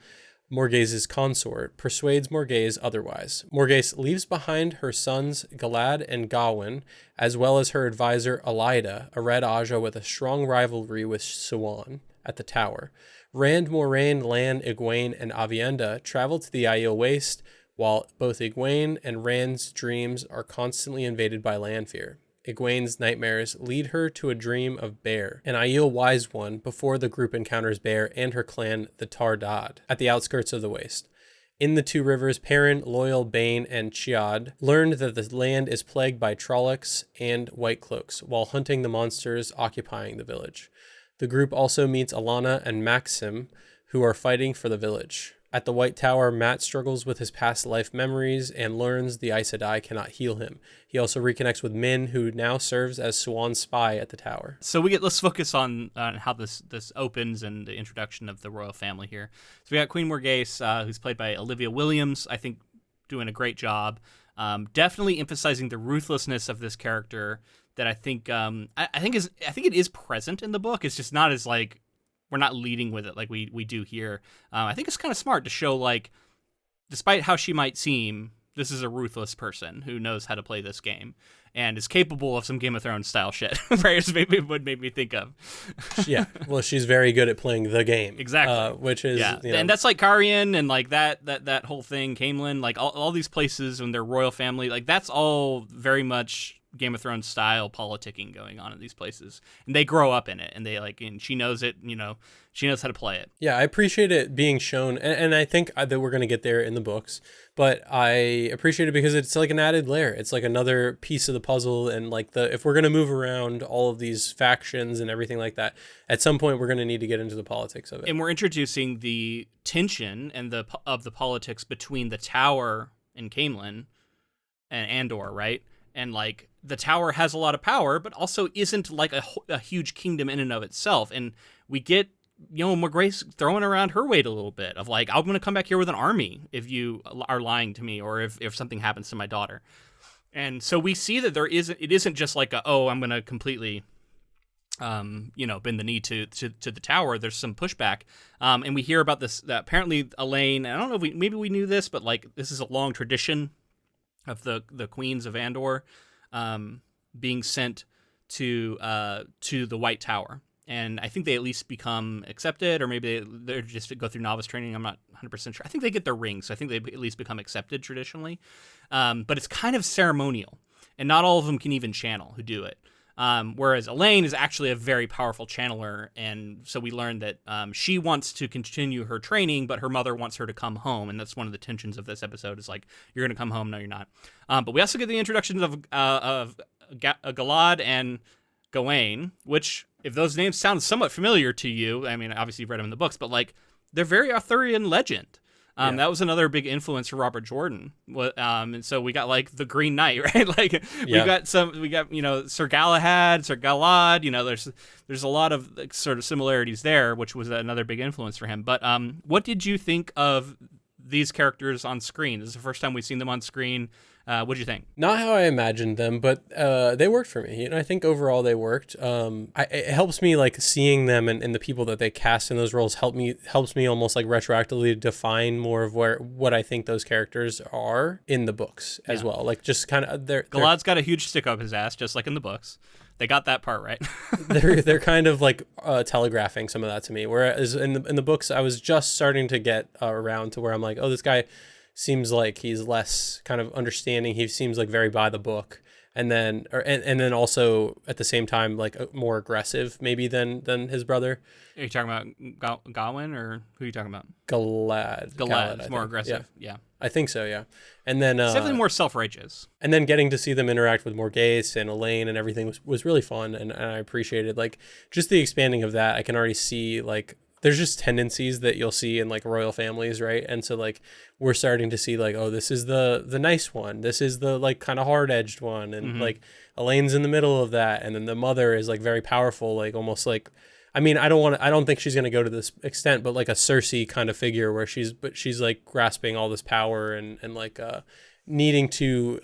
Morghese's consort, persuades Morghese otherwise. Morghese leaves behind her sons Galad and Gawain, as well as her advisor Elaida, a Red Aja with a strong rivalry with Siwan, at the tower. Rand, Moraine, Lan, Egwene, and Aviendha travel to the Aiel Waste, while both Egwene and Rand's dreams are constantly invaded by land fear. Egwene's nightmares lead her to a dream of Bear, an Aiel wise one, before the group encounters Bear and her clan, the Tar Dad, at the outskirts of the Waste. In the Two Rivers, Perrin, Loyal, Bane, and Chiad learned that the land is plagued by Trollocs and White Cloaks, while hunting the monsters occupying the village. The group also meets Alana and Maxim, who are fighting for the village. At the White Tower, Matt struggles with his past life memories and learns the Aes Sedai cannot heal him. He also reconnects with Min, who now serves as Siwan's spy at the tower. So let's focus on how this opens and the introduction of the royal family here. So we got Queen Morghese, who's played by Olivia Williams, I think doing a great job. Definitely emphasizing the ruthlessness of this character that I think it is present in the book. It's just not as like, we're not leading with it like we do here. I think it's kind of smart to show, like, despite how she might seem, this is a ruthless person who knows how to play this game and is capable of some Game of Thrones style shit. Right? What made me think of. Yeah, well, she's very good at playing the game. Exactly. Which is, and that's like Carian and like that whole thing, Camelin, like all these places and their royal family, like that's all very much Game of Thrones style politicking going on in these places, and they grow up in it, and and she knows it, she knows how to play it. Yeah, I appreciate it being shown, and I think that we're going to get there in the books, but I appreciate it because it's like an added layer. It's like another piece of the puzzle, and like if we're going to move around all of these factions and everything like that, at some point we're going to need to get into the politics of it. And we're introducing the tension and of the politics between the Tower and Camelin and Andor, right? And like the Tower has a lot of power, but also isn't like a huge kingdom in and of itself. And we get, Morghese throwing around her weight a little bit of like, I'm going to come back here with an army if you are lying to me, or if something happens to my daughter. And so we see that it isn't just like I'm going to completely, bend the knee to the Tower. There's some pushback. And we hear about this, that apparently Elaine, I don't know if maybe we knew this, but like this is a long tradition of the queens of Andor being sent to the White Tower, and I think they at least become accepted, or maybe they're just go through novice training. I'm not 100% sure. I think they get their rings, so I think they at least become accepted traditionally. But it's kind of ceremonial, and not all of them can even channel who do it. Whereas Elaine is actually a very powerful channeler, and so we learned that she wants to continue her training, but her mother wants her to come home, and that's one of the tensions of this episode. Is like, you're going to come home, no, you're not. But we also get the introductions of Galad and Gawain, which, if those names sound somewhat familiar to you, I mean, obviously you've read them in the books, but like, they're very Arthurian legend. That was another big influence for Robert Jordan. And so we got like the Green Knight, right? Like we got Sir Galahad, Sir Galad, there's a lot of like, sort of similarities there, which was another big influence for him. But what did you think of these characters on screen? This is the first time we've seen them on screen. What did you think? Not how I imagined them, but they worked for me. I think overall they worked. It helps me like seeing them and the people that they cast in those roles helps me almost like retroactively define more of what I think those characters are in the books as well. Like just kind of Galad's got a huge stick up his ass, just like in the books. They got that part right. they're kind of like telegraphing some of that to me. Whereas in the books, I was just starting to get around to where I'm like, oh, this guy seems like he's less kind of understanding. He seems like very by the book, and then also at the same time like more aggressive maybe than his brother. Are you talking about Gawain, or who are you talking about? Galad is more aggressive. Yeah, I think so. Yeah, and then it's definitely more self-righteous. And then getting to see them interact with Morghese and Elaine and everything was really fun, and I appreciated like just the expanding of that. I can already see like there's just tendencies that you'll see in like royal families, right? And so like we're starting to see like, oh, this is the nice one, this is the like kind of hard-edged one, and like Elaine's in the middle of that, and then the mother is like very powerful, like almost like, I mean, I don't think she's going to go to this extent, but like a Cersei kind of figure where she's like grasping all this power and like needing to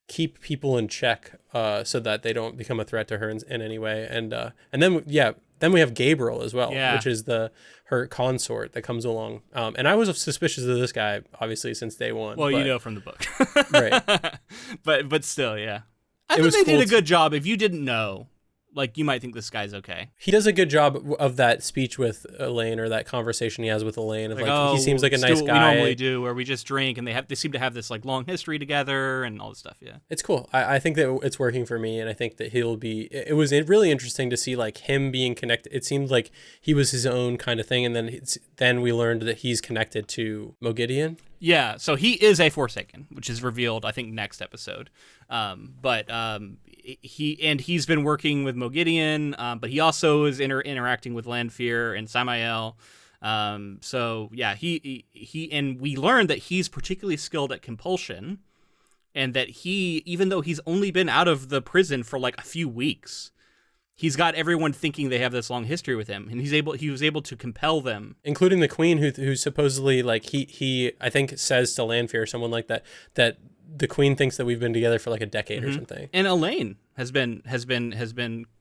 keep people in check so that they don't become a threat to her in any way. And then we have Gabriel as well, which is her consort that comes along. And I was suspicious of this guy, obviously, since day one. Well, you know from the book. Right. But still, yeah. I think they did a good job. If you didn't know, like, you might think this guy's okay. He does a good job of that speech with Elaine, or that conversation he has with Elaine. Of like he seems like a nice guy. We normally do, where we just drink, and they seem to have this like long history together and all this stuff. Yeah, it's cool. I think that it's working for me, and I think that he'll be. It was really interesting to see like him being connected. It seemed like he was his own kind of thing, and then we learned that he's connected to Moghedien. Yeah, so he is a Forsaken, which is revealed, I think, next episode. He's been working with Moghedien, but he also is interacting with Lanfear and Samael. So yeah, he and we learned that he's particularly skilled at compulsion, and that he, even though he's only been out of the prison for like a few weeks, he's got everyone thinking they have this long history with him, and he was able to compel them, including the queen, who supposedly like he I think says to Lanfear or someone like that the queen thinks that we've been together for like a decade or something. And Elaine has been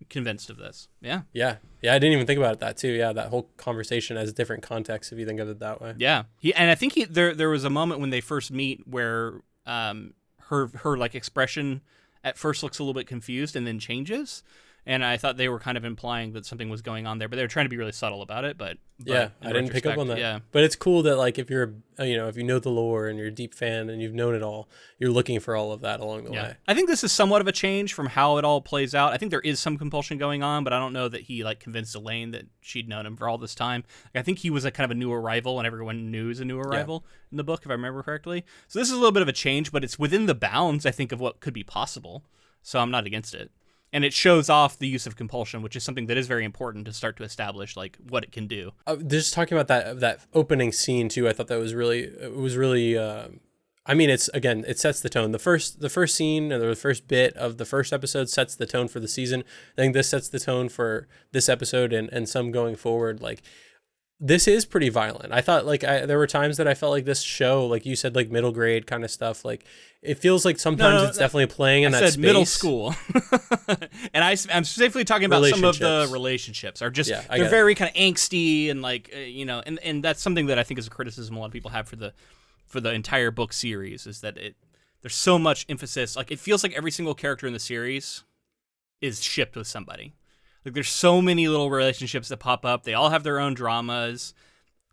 convinced of this. Yeah. I didn't even think about that too. Yeah, that whole conversation has different context if you think of it that way. Yeah. I think there was a moment when they first meet where her like expression at first looks a little bit confused and then changes. And I thought they were kind of implying that something was going on there, but they were trying to be really subtle about it. But yeah, I didn't pick up on that. Yeah. But it's cool that like if you're, if you know the lore and you're a deep fan and you've known it all, you're looking for all of that along the way. I think this is somewhat of a change from how it all plays out. I think there is some compulsion going on, but I don't know that he like convinced Elaine that she'd known him for all this time. Like, I think he was a kind of a new arrival, and everyone knew he was a new arrival in the book, if I remember correctly. So this is a little bit of a change, but it's within the bounds, I think, of what could be possible. So I'm not against it. And it shows off the use of compulsion, which is something that is very important to start to establish like what it can do. Just talking about that opening scene too, I thought that was really. I mean, it sets the tone. The first scene, or the first bit of the first episode, sets the tone for the season. I think this sets the tone for this episode and some going forward. Like, this is pretty violent. I thought there were times that I felt like this show, like you said, like middle grade kind of stuff. Like, it feels like sometimes it's definitely playing in that space. I said middle school. And I'm specifically talking about some of the relationships are just, they're very kind of angsty and like, and that's something that I think is a criticism a lot of people have for the entire book series, is that there's so much emphasis. Like, it feels like every single character in the series is shipped with somebody. Like, there's so many little relationships that pop up. They all have their own dramas.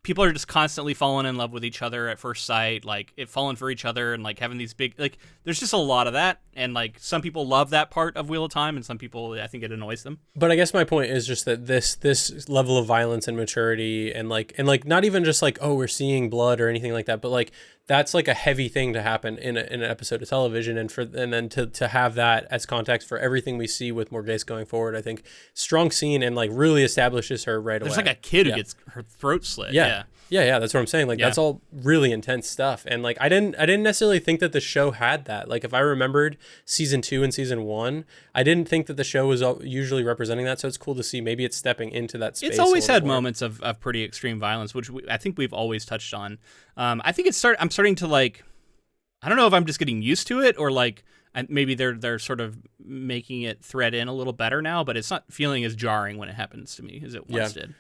people are just constantly falling in love with each other at first sight, like it falling for each other and like having these big, like there's just a lot of that. And like some people love that part of Wheel of Time and some people, I think it annoys them. But I guess my point is just that this level of violence and maturity and like not even just like, oh, we're seeing blood or anything like that, but like that's like a heavy thing to happen in an episode of television, and then to have that as context for everything we see with Morghese going forward, I think strong scene and like really establishes her right away. There's like a kid who gets her throat slit. Yeah, that's what I'm saying. Like that's all really intense stuff, and like I didn't necessarily think that the show had that. Like if I remembered season 2 and season 1, I didn't think that the show was usually representing that. So it's cool to see maybe it's stepping into that space. It's always had moments of pretty extreme violence, which I think we've always touched on. I think I'm starting to like, I don't know if I'm just getting used to it or like maybe they're sort of making it thread in a little better now, but it's not feeling as jarring when it happens to me as it once did.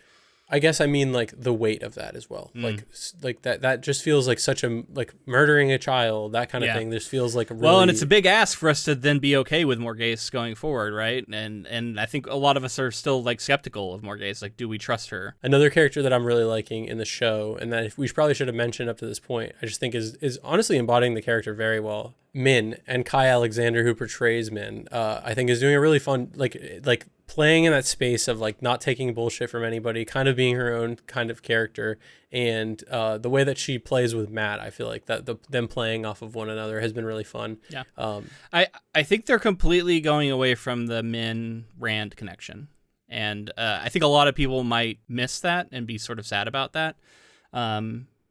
I guess I mean like the weight of that as well. Like that just feels like such a like murdering a child, that kind of thing. This feels like a really... and it's a big ask for us to then be okay with Morghese going forward, right? And I think a lot of us are still like skeptical of Morghese. Like, do we trust her? Another character that I'm really liking in the show, and that we probably should have mentioned up to this point, I just think is honestly embodying the character very well. Min, and Kai Alexander, who portrays Min, I think is doing a really fun like playing in that space of like not taking bullshit from anybody, kind of being her own kind of character, and the way that she plays with Matt, I feel like that them playing off of one another has been really fun. Yeah, I think they're completely going away from the Min Rand connection, and I think a lot of people might miss that and be sort of sad about that.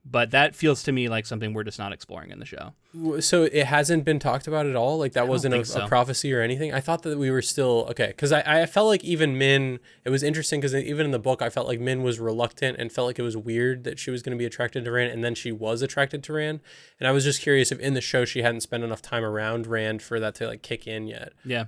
But that feels to me like something we're just not exploring in the show. So it hasn't been talked about at all? Like that wasn't a prophecy or anything? I thought that we were still... Okay, because I felt like even Min... It was interesting because even in the book, I felt like Min was reluctant and felt like it was weird that she was going to be attracted to Rand, and then she was attracted to Rand. And I was just curious if in the show she hadn't spent enough time around Rand for that to like kick in yet. Yeah.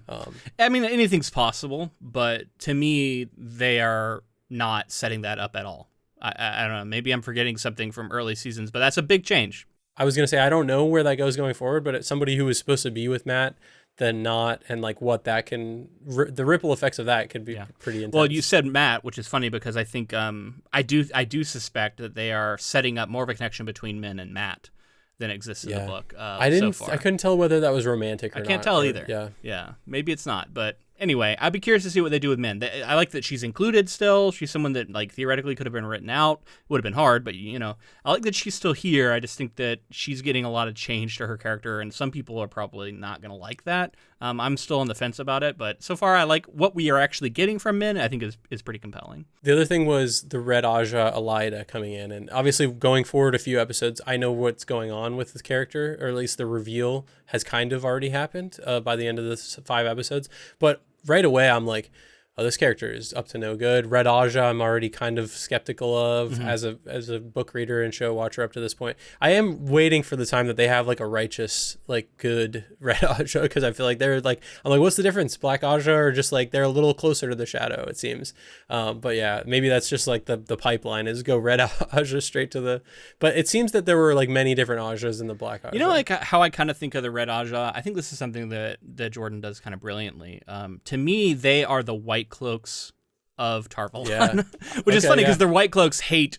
I mean, anything's possible, but to me, they are not setting that up at all. I don't know, maybe I'm forgetting something from early seasons, but that's a big change. I was going to say, I don't know where that goes going forward, but it's somebody who was supposed to be with Matt, then not, and like what that can, the ripple effects of that could be pretty intense. Well, you said Matt, which is funny because I think I do suspect that they are setting up more of a connection between Min and Matt than exists in the book. I couldn't tell whether that was romantic or not. I can't tell either. Yeah. Maybe it's not, but anyway, I'd be curious to see what they do with Min. I like that she's included still. She's someone that like theoretically could have been written out. Would have been hard, but you know, I like that she's still here. I just think that she's getting a lot of change to her character, and some people are probably not going to like that. I'm still on the fence about it, but so far I like what we are actually getting from Min. I think is pretty compelling. The other thing was the Red Aja Elida coming in, and obviously going forward a few episodes, I know what's going on with this character, or at least the reveal has kind of already happened by the end of this 5 episodes. But right away, I'm like, oh, this character is up to no good. Red Aja, I'm already kind of skeptical of as a book reader and show watcher up to this point. I am waiting for the time that they have like a righteous, like good Red Aja, because I feel like they're like, I'm like, what's the difference? Black Aja, or just like they're a little closer to the shadow, it seems. But yeah, maybe that's just like the pipeline is go Red Aja straight to the. But it seems that there were like many different Ajas in the Black Aja. You know, like how I kind of think of the Red Aja. I think this is something that Jordan does kind of brilliantly. To me, they are the white cloaks of Tar-Valon, which is funny because their white cloaks hate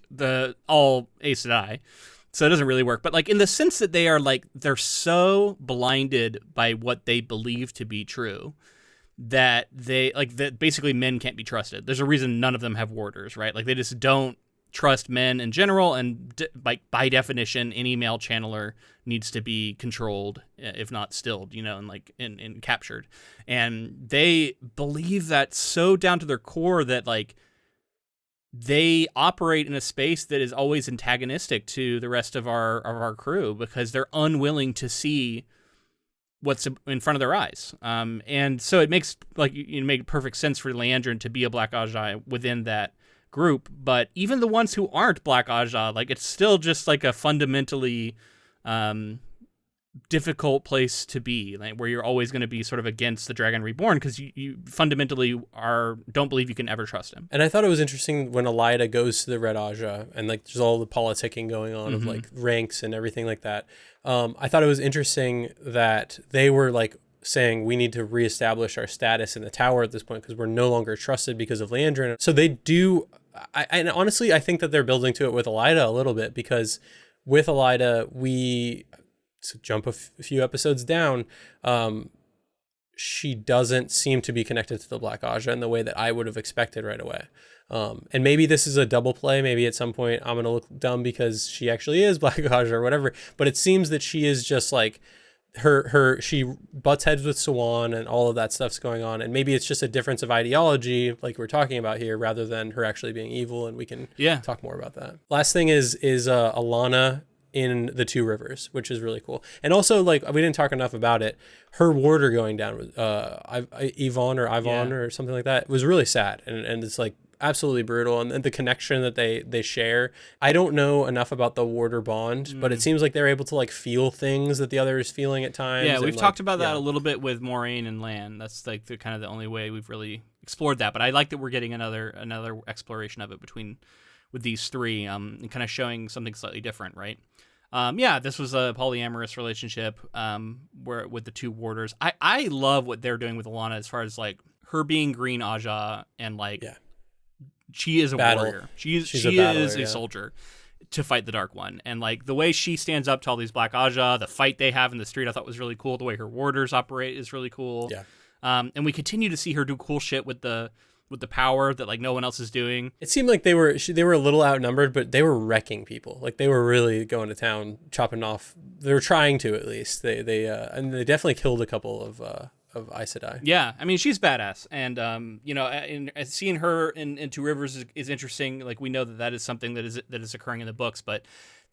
all Aes Sedai, so it doesn't really work. But like in the sense that they are like, they're so blinded by what they believe to be true that they like that basically men can't be trusted. There's a reason none of them have warders, right? Like they just don't trust men in general, and like by definition, any male channeler needs to be controlled, if not stilled, you know, and like and captured. And they believe that so down to their core that like they operate in a space that is always antagonistic to the rest of our crew because they're unwilling to see what's in front of their eyes. And so it makes like it made perfect sense for Leandrin to be a Black Aja within that group, but even the ones who aren't Black Aja, like it's still just like a fundamentally difficult place to be, like where you're always going to be sort of against the Dragon Reborn because you fundamentally don't believe you can ever trust him. And I thought it was interesting when Elida goes to the Red Aja and like there's all the politicking going on of like ranks and everything like that. I thought it was interesting that they were like saying we need to reestablish our status in the tower at this point because we're no longer trusted because of Leandrin. So they do, and honestly, I think that they're building to it with Elida a little bit, because with Elida, jump a few episodes down, she doesn't seem to be connected to the Black Aja in the way that I would have expected right away. And maybe this is a double play. Maybe at some point I'm going to look dumb because she actually is Black Aja or whatever. But it seems that she is just like she butts heads with Swan and all of that stuff's going on. And maybe it's just a difference of ideology like we're talking about here, rather than her actually being evil. And we can talk more about that. Last thing is Alana in the Two Rivers, which is really cool. And also, like, we didn't talk enough about it, her warder going down with Ivan or something like that was really sad, and it's like absolutely brutal. And the connection that they share, I don't know enough about the warder bond, but it seems like they're able to like feel things that the other is feeling at times. Yeah, we've talked about that a little bit with Moraine and Lan. That's like the kind of the only way we've really explored that, but I like that we're getting another exploration of it with these three, and kind of showing something slightly different, right? This was a polyamorous relationship where with the two warders. I love what they're doing with Alana as far as like her being Green Aja, and like she is a warrior. She is a soldier to fight the Dark One, and like the way she stands up to all these Black Aja, the fight they have in the street, I thought was really cool. The way her warders operate is really cool. Yeah. And we continue to see her do cool shit with the power that like no one else is doing. It seemed like they were a little outnumbered, but they were wrecking people. Like they were really going to town, chopping off. They were trying to, at least. They definitely killed a couple of Aes Sedai. Yeah, I mean she's badass, and seeing her in Two Rivers is interesting. Like we know that is something that is occurring in the books, but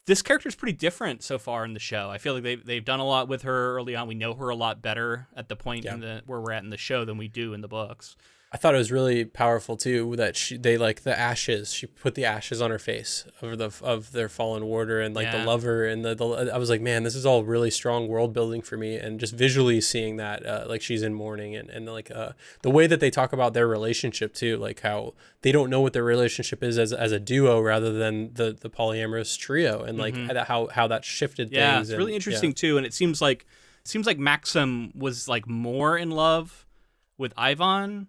this character is pretty different so far in the show. I feel like they've done a lot with her early on. We know her a lot better at the point where we're at in the show than we do in the books. I thought it was really powerful too that they like the ashes. She put the ashes on her face of their fallen warder, and like the lover, and I was like, man, this is all really strong world building for me, and just visually seeing that like she's in mourning, and like the way that they talk about their relationship too, like how they don't know what their relationship is as a duo rather than the polyamorous trio, and like how that shifted things. Yeah, it's really interesting too, and it seems like Maxim was like more in love with Ivan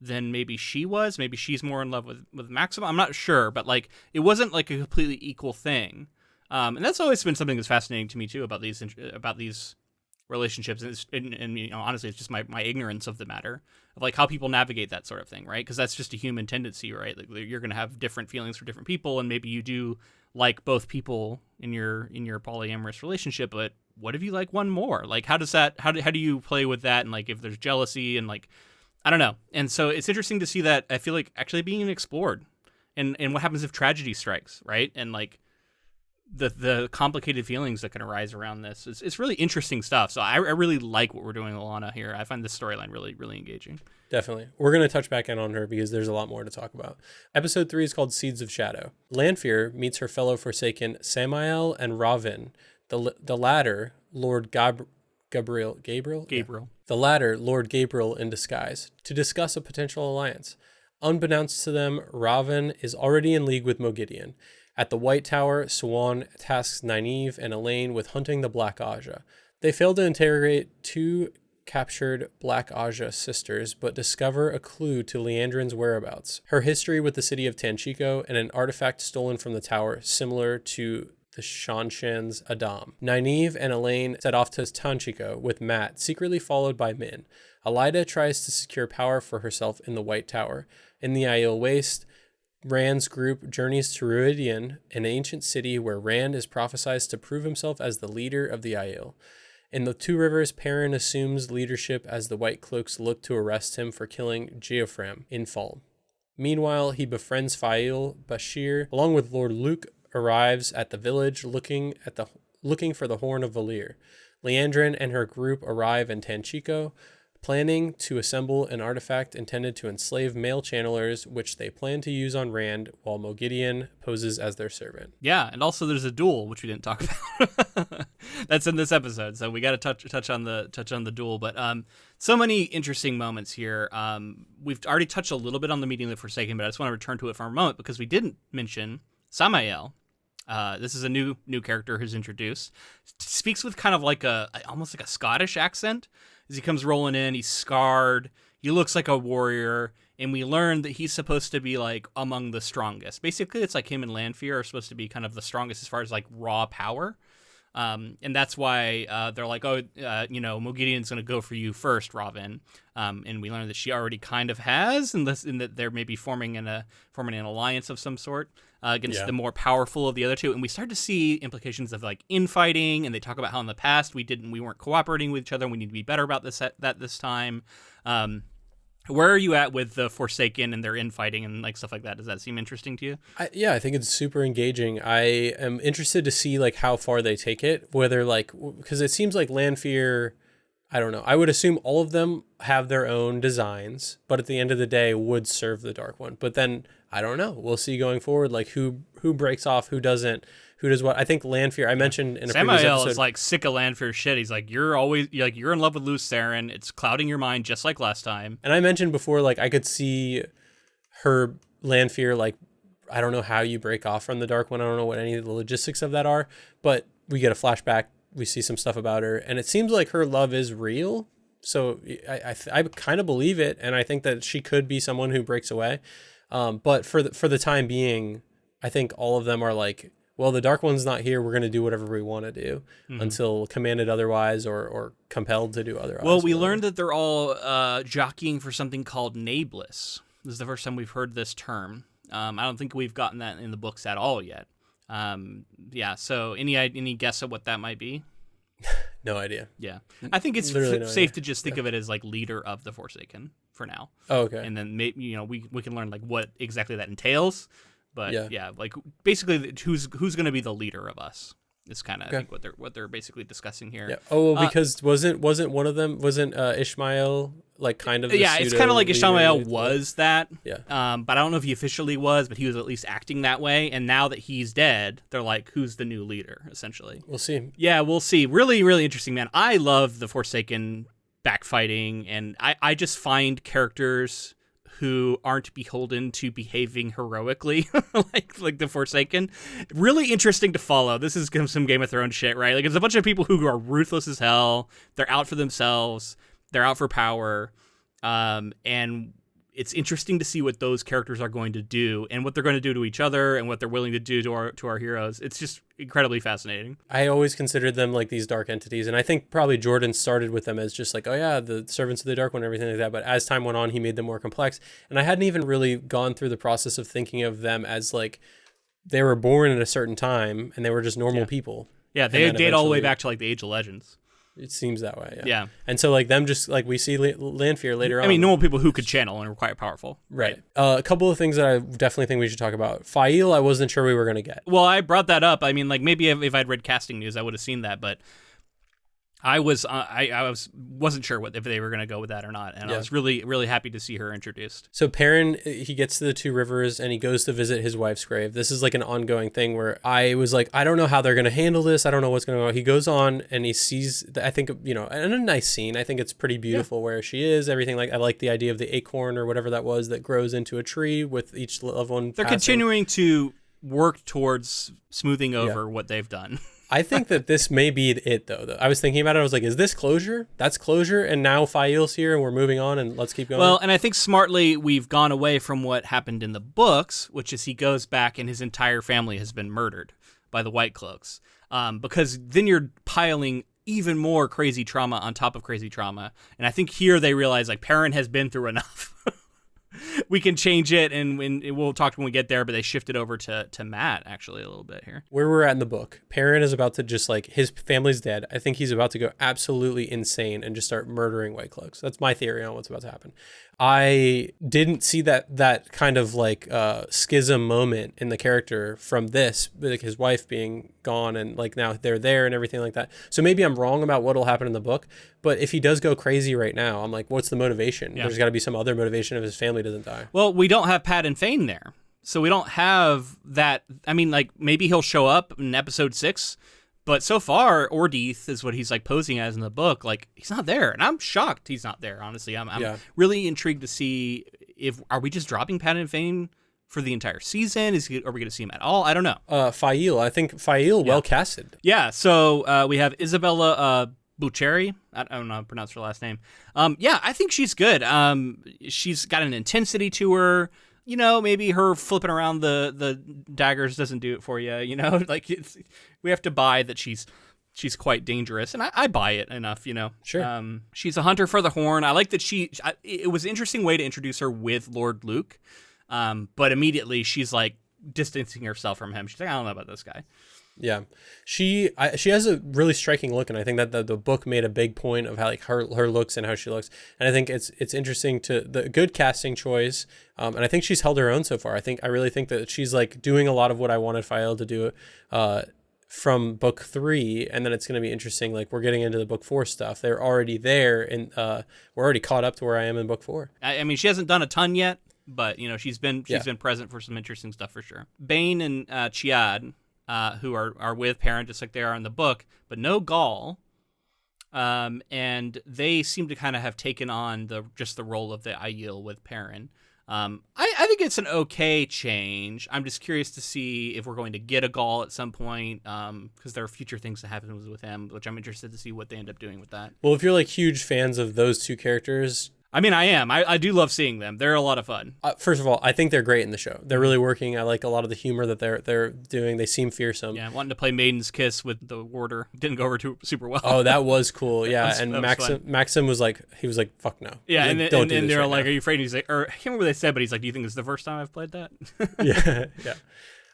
than maybe she was. Maybe she's more in love with Maxim. I'm not sure, but like it wasn't like a completely equal thing. And that's always been something that's fascinating to me too about these relationships. And honestly, it's just my ignorance of the matter of like how people navigate that sort of thing, right? Because that's just a human tendency, right? Like you're going to have different feelings for different people, and maybe you do like both people in your polyamorous relationship, but what if you like one more? Like how do you play with that? And like if there's jealousy and like I don't know. And so it's interesting to see that, I feel like, actually being explored, and what happens if tragedy strikes, right? And like the complicated feelings that can arise around this. It's really interesting stuff. So I really like what we're doing with Alana here. I find this storyline really, really engaging. Definitely. We're going to touch back in on her because there's a lot more to talk about. Episode 3 is called Seeds of Shadow. Lanfear meets her fellow Forsaken Samael and Ravin. The latter, Lord Gabriel? Yeah. The latter, Lord Gabriel in disguise, to discuss a potential alliance. Unbeknownst to them, Ravin is already in league with Moghedien. At the White Tower, Swan tasks Nynaeve and Elaine with hunting the Black Aja. They fail to interrogate two captured Black Aja sisters, but discover a clue to Liandrin's whereabouts, her history with the city of Tanchico, and an artifact stolen from the tower similar to the Shanshan's Adam. Nynaeve and Elaine set off to Tanchico with Matt, secretly followed by Min. Elida tries to secure power for herself in the White Tower. In the Aiel Waste, Rand's group journeys to Ruidian, an ancient city where Rand is prophesied to prove himself as the leader of the Aiel. In the Two Rivers, Perrin assumes leadership as the White Cloaks look to arrest him for killing Geoffram in Falm. Meanwhile, he befriends Fail Bashir, along with Lord Luke, arrives at the village looking for the Horn of Valir. Liandrin and her group arrive in Tanchico, planning to assemble an artifact intended to enslave male channelers, which they plan to use on Rand, while Moghedien poses as their servant. Yeah, and also there's a duel, which we didn't talk about. That's in this episode, so we got to touch on the duel. But so many interesting moments here. We've already touched a little bit on the meeting of the Forsaken, but I just want to return to it for a moment because we didn't mention Samael. This is a new character who's introduced. Speaks with kind of like almost like a Scottish accent as he comes rolling in. He's scarred. He looks like a warrior, and we learn that he's supposed to be like among the strongest. Basically, it's like him and Lanfear are supposed to be kind of the strongest as far as like raw power. And that's why they're like, Moghedion's going to go for you first, Robin. And we learn that she already kind of has, and that they're maybe forming an alliance of some sort against the more powerful of the other two. And we start to see implications of like infighting, and they talk about how in the past we weren't cooperating with each other, and we need to be better about this time. Where are you at with the Forsaken and their infighting and like stuff like that? Does that seem interesting to you? I think it's super engaging. I am interested to see like how far they take it, whether like, because it seems like Lanfear, I don't know. I would assume all of them have their own designs, but at the end of the day would serve the Dark One. But then I don't know. We'll see going forward, like who breaks off, who doesn't, who does what. I think Lanfear, I mentioned in a previous episode, is like sick of Lanfear's shit. He's like, you're in love with Luce Saren. It's clouding your mind just like last time. And I mentioned before, like I could see her Lanfear, like I don't know how you break off from the Dark One. I don't know what any of the logistics of that are, but we get a flashback. We see some stuff about her, and it seems like her love is real. So I kind of believe it, and I think that she could be someone who breaks away. But for the time being, I think all of them are like, well, the Dark One's not here. We're going to do whatever we want to do until commanded otherwise or compelled to do otherwise. Well, we learned that they're all jockeying for something called Nameless. This is the first time we've heard this term. I don't think we've gotten that in the books at all yet. So any guess at what that might be? No idea. Yeah. I think it's safe to just think of it as like leader of the Forsaken for now. Oh, okay. And then maybe, we can learn like what exactly that entails. But like basically who's going to be the leader of us is kind of I think what they're basically discussing here. Yeah. Oh, well, because wasn't one of them Ishmael like kind of it's kind of like Ishmael was that. Yeah. But I don't know if he officially was, but he was at least acting that way. And now that he's dead, they're like, who's the new leader? Essentially. We'll see. Yeah, we'll see. Really, really interesting, man. I love the Forsaken backfighting, and I just find characters who aren't beholden to behaving heroically, like the Forsaken. Really interesting to follow. This is some Game of Thrones shit, right? Like, it's a bunch of people who are ruthless as hell. They're out for themselves. They're out for power. And it's interesting to see what those characters are going to do and what they're going to do to each other and what they're willing to do to our heroes. It's just incredibly fascinating. I always considered them like these dark entities, and I think probably Jordan started with them as just like, oh yeah, the servants of the Dark One and everything like that, but as time went on, he made them more complex, and I hadn't even really gone through the process of thinking of them as like they were born at a certain time and they were just normal people. Yeah, they date all the way back to like the Age of Legends. It seems that way, yeah. And so, like, them just, like, we see Lanfear later on. I mean, normal people who could channel and are quite powerful. Right. A couple of things that I definitely think we should talk about. Fail, I wasn't sure we were going to get. Well, I brought that up. I mean, like, maybe if I'd read casting news, I would have seen that, but I wasn't sure if they were going to go with that or not, and I was really, really happy to see her introduced. So Perrin, he gets to the Two Rivers and he goes to visit his wife's grave. This is like an ongoing thing where I was like, I don't know how they're going to handle this. I don't know what's going on. He goes on and he sees, I think, and a nice scene. I think it's pretty beautiful where she is. Everything, like, I like the idea of the acorn or whatever that was that grows into a tree with each loved one. They're continuing to work towards smoothing over what they've done. I think that this may be it, though. I was thinking about it. I was like, is this closure? That's closure. And now Fail's here and we're moving on and let's keep going. Well, and I think smartly we've gone away from what happened in the books, which is he goes back and his entire family has been murdered by the White Cloaks. Because then you're piling even more crazy trauma on top of crazy trauma. And I think here they realize, like, Perrin has been through enough. We can change it, and we'll talk when we get there, but they shifted over to Matt, actually, a little bit here. Where we're at in the book, Perrin is about to just, like, his family's dead. I think he's about to go absolutely insane and just start murdering White Cloaks. That's my theory on what's about to happen. I didn't see that kind of, like, schism moment in the character from this, like his wife being gone and, like, now they're there and everything like that. So maybe I'm wrong about what'll happen in the book, but if he does go crazy right now, I'm like, what's the motivation? There's got to be some other motivation if his family doesn't die. Well, we don't have Pat and Fane there, so we don't have that. I mean, like, maybe he'll show up in episode 6, but so far, Ordeith is what he's, like, posing as in the book. Like, he's not there, and I'm shocked he's not there, honestly. I'm really intrigued to see are we just dropping Pat and Fane for the entire season? Are we going to see him at all? I don't know. Fail, I think Fail well casted. Yeah, so we have Isabella Bucheri. I don't know how to pronounce her last name. Yeah, I think she's good. She's got an intensity to her. You know, maybe her flipping around the daggers doesn't do it for you. You know, like we have to buy that she's quite dangerous, and I buy it enough. You know, Sure. She's a hunter for the horn. I like that it was an interesting way to introduce her with Lord Luke, but immediately she's like distancing herself from him. She's like, I don't know about this guy. Yeah, she has a really striking look, and I think that the book made a big point of how like her looks and how she looks, and I think it's interesting to the good casting choice, and I think she's held her own so far. I really think that she's like doing a lot of what I wanted Fael to do, from book 3, and then it's going to be interesting. Like we're getting into the book 4 stuff. They're already there, and we're already caught up to where I am in book 4. I mean, she hasn't done a ton yet, but you know she's been present for some interesting stuff for sure. Bane and Chiad. Who are with Perrin just like they are in the book, but no Gaul. And they seem to kind of have taken on the role of the Aiel with Perrin. I think it's an okay change. I'm just curious to see if we're going to get a Gaul at some point, because there are future things that happen with him, which I'm interested to see what they end up doing with that. Well, if you're like huge fans of those two characters, I mean, I am. I do love seeing them. They're a lot of fun. First of all, I think they're great in the show. They're really working. I like a lot of the humor that they're doing. They seem fearsome. Yeah, wanting to play Maiden's Kiss with the warder didn't go over super well. Oh, that was cool. Yeah, and was Maxim was like, fuck no. Yeah, like, and they're like, now. are you afraid? And he's like, or I can't remember what they said, but he's like, do you think this is the first time I've played that? yeah.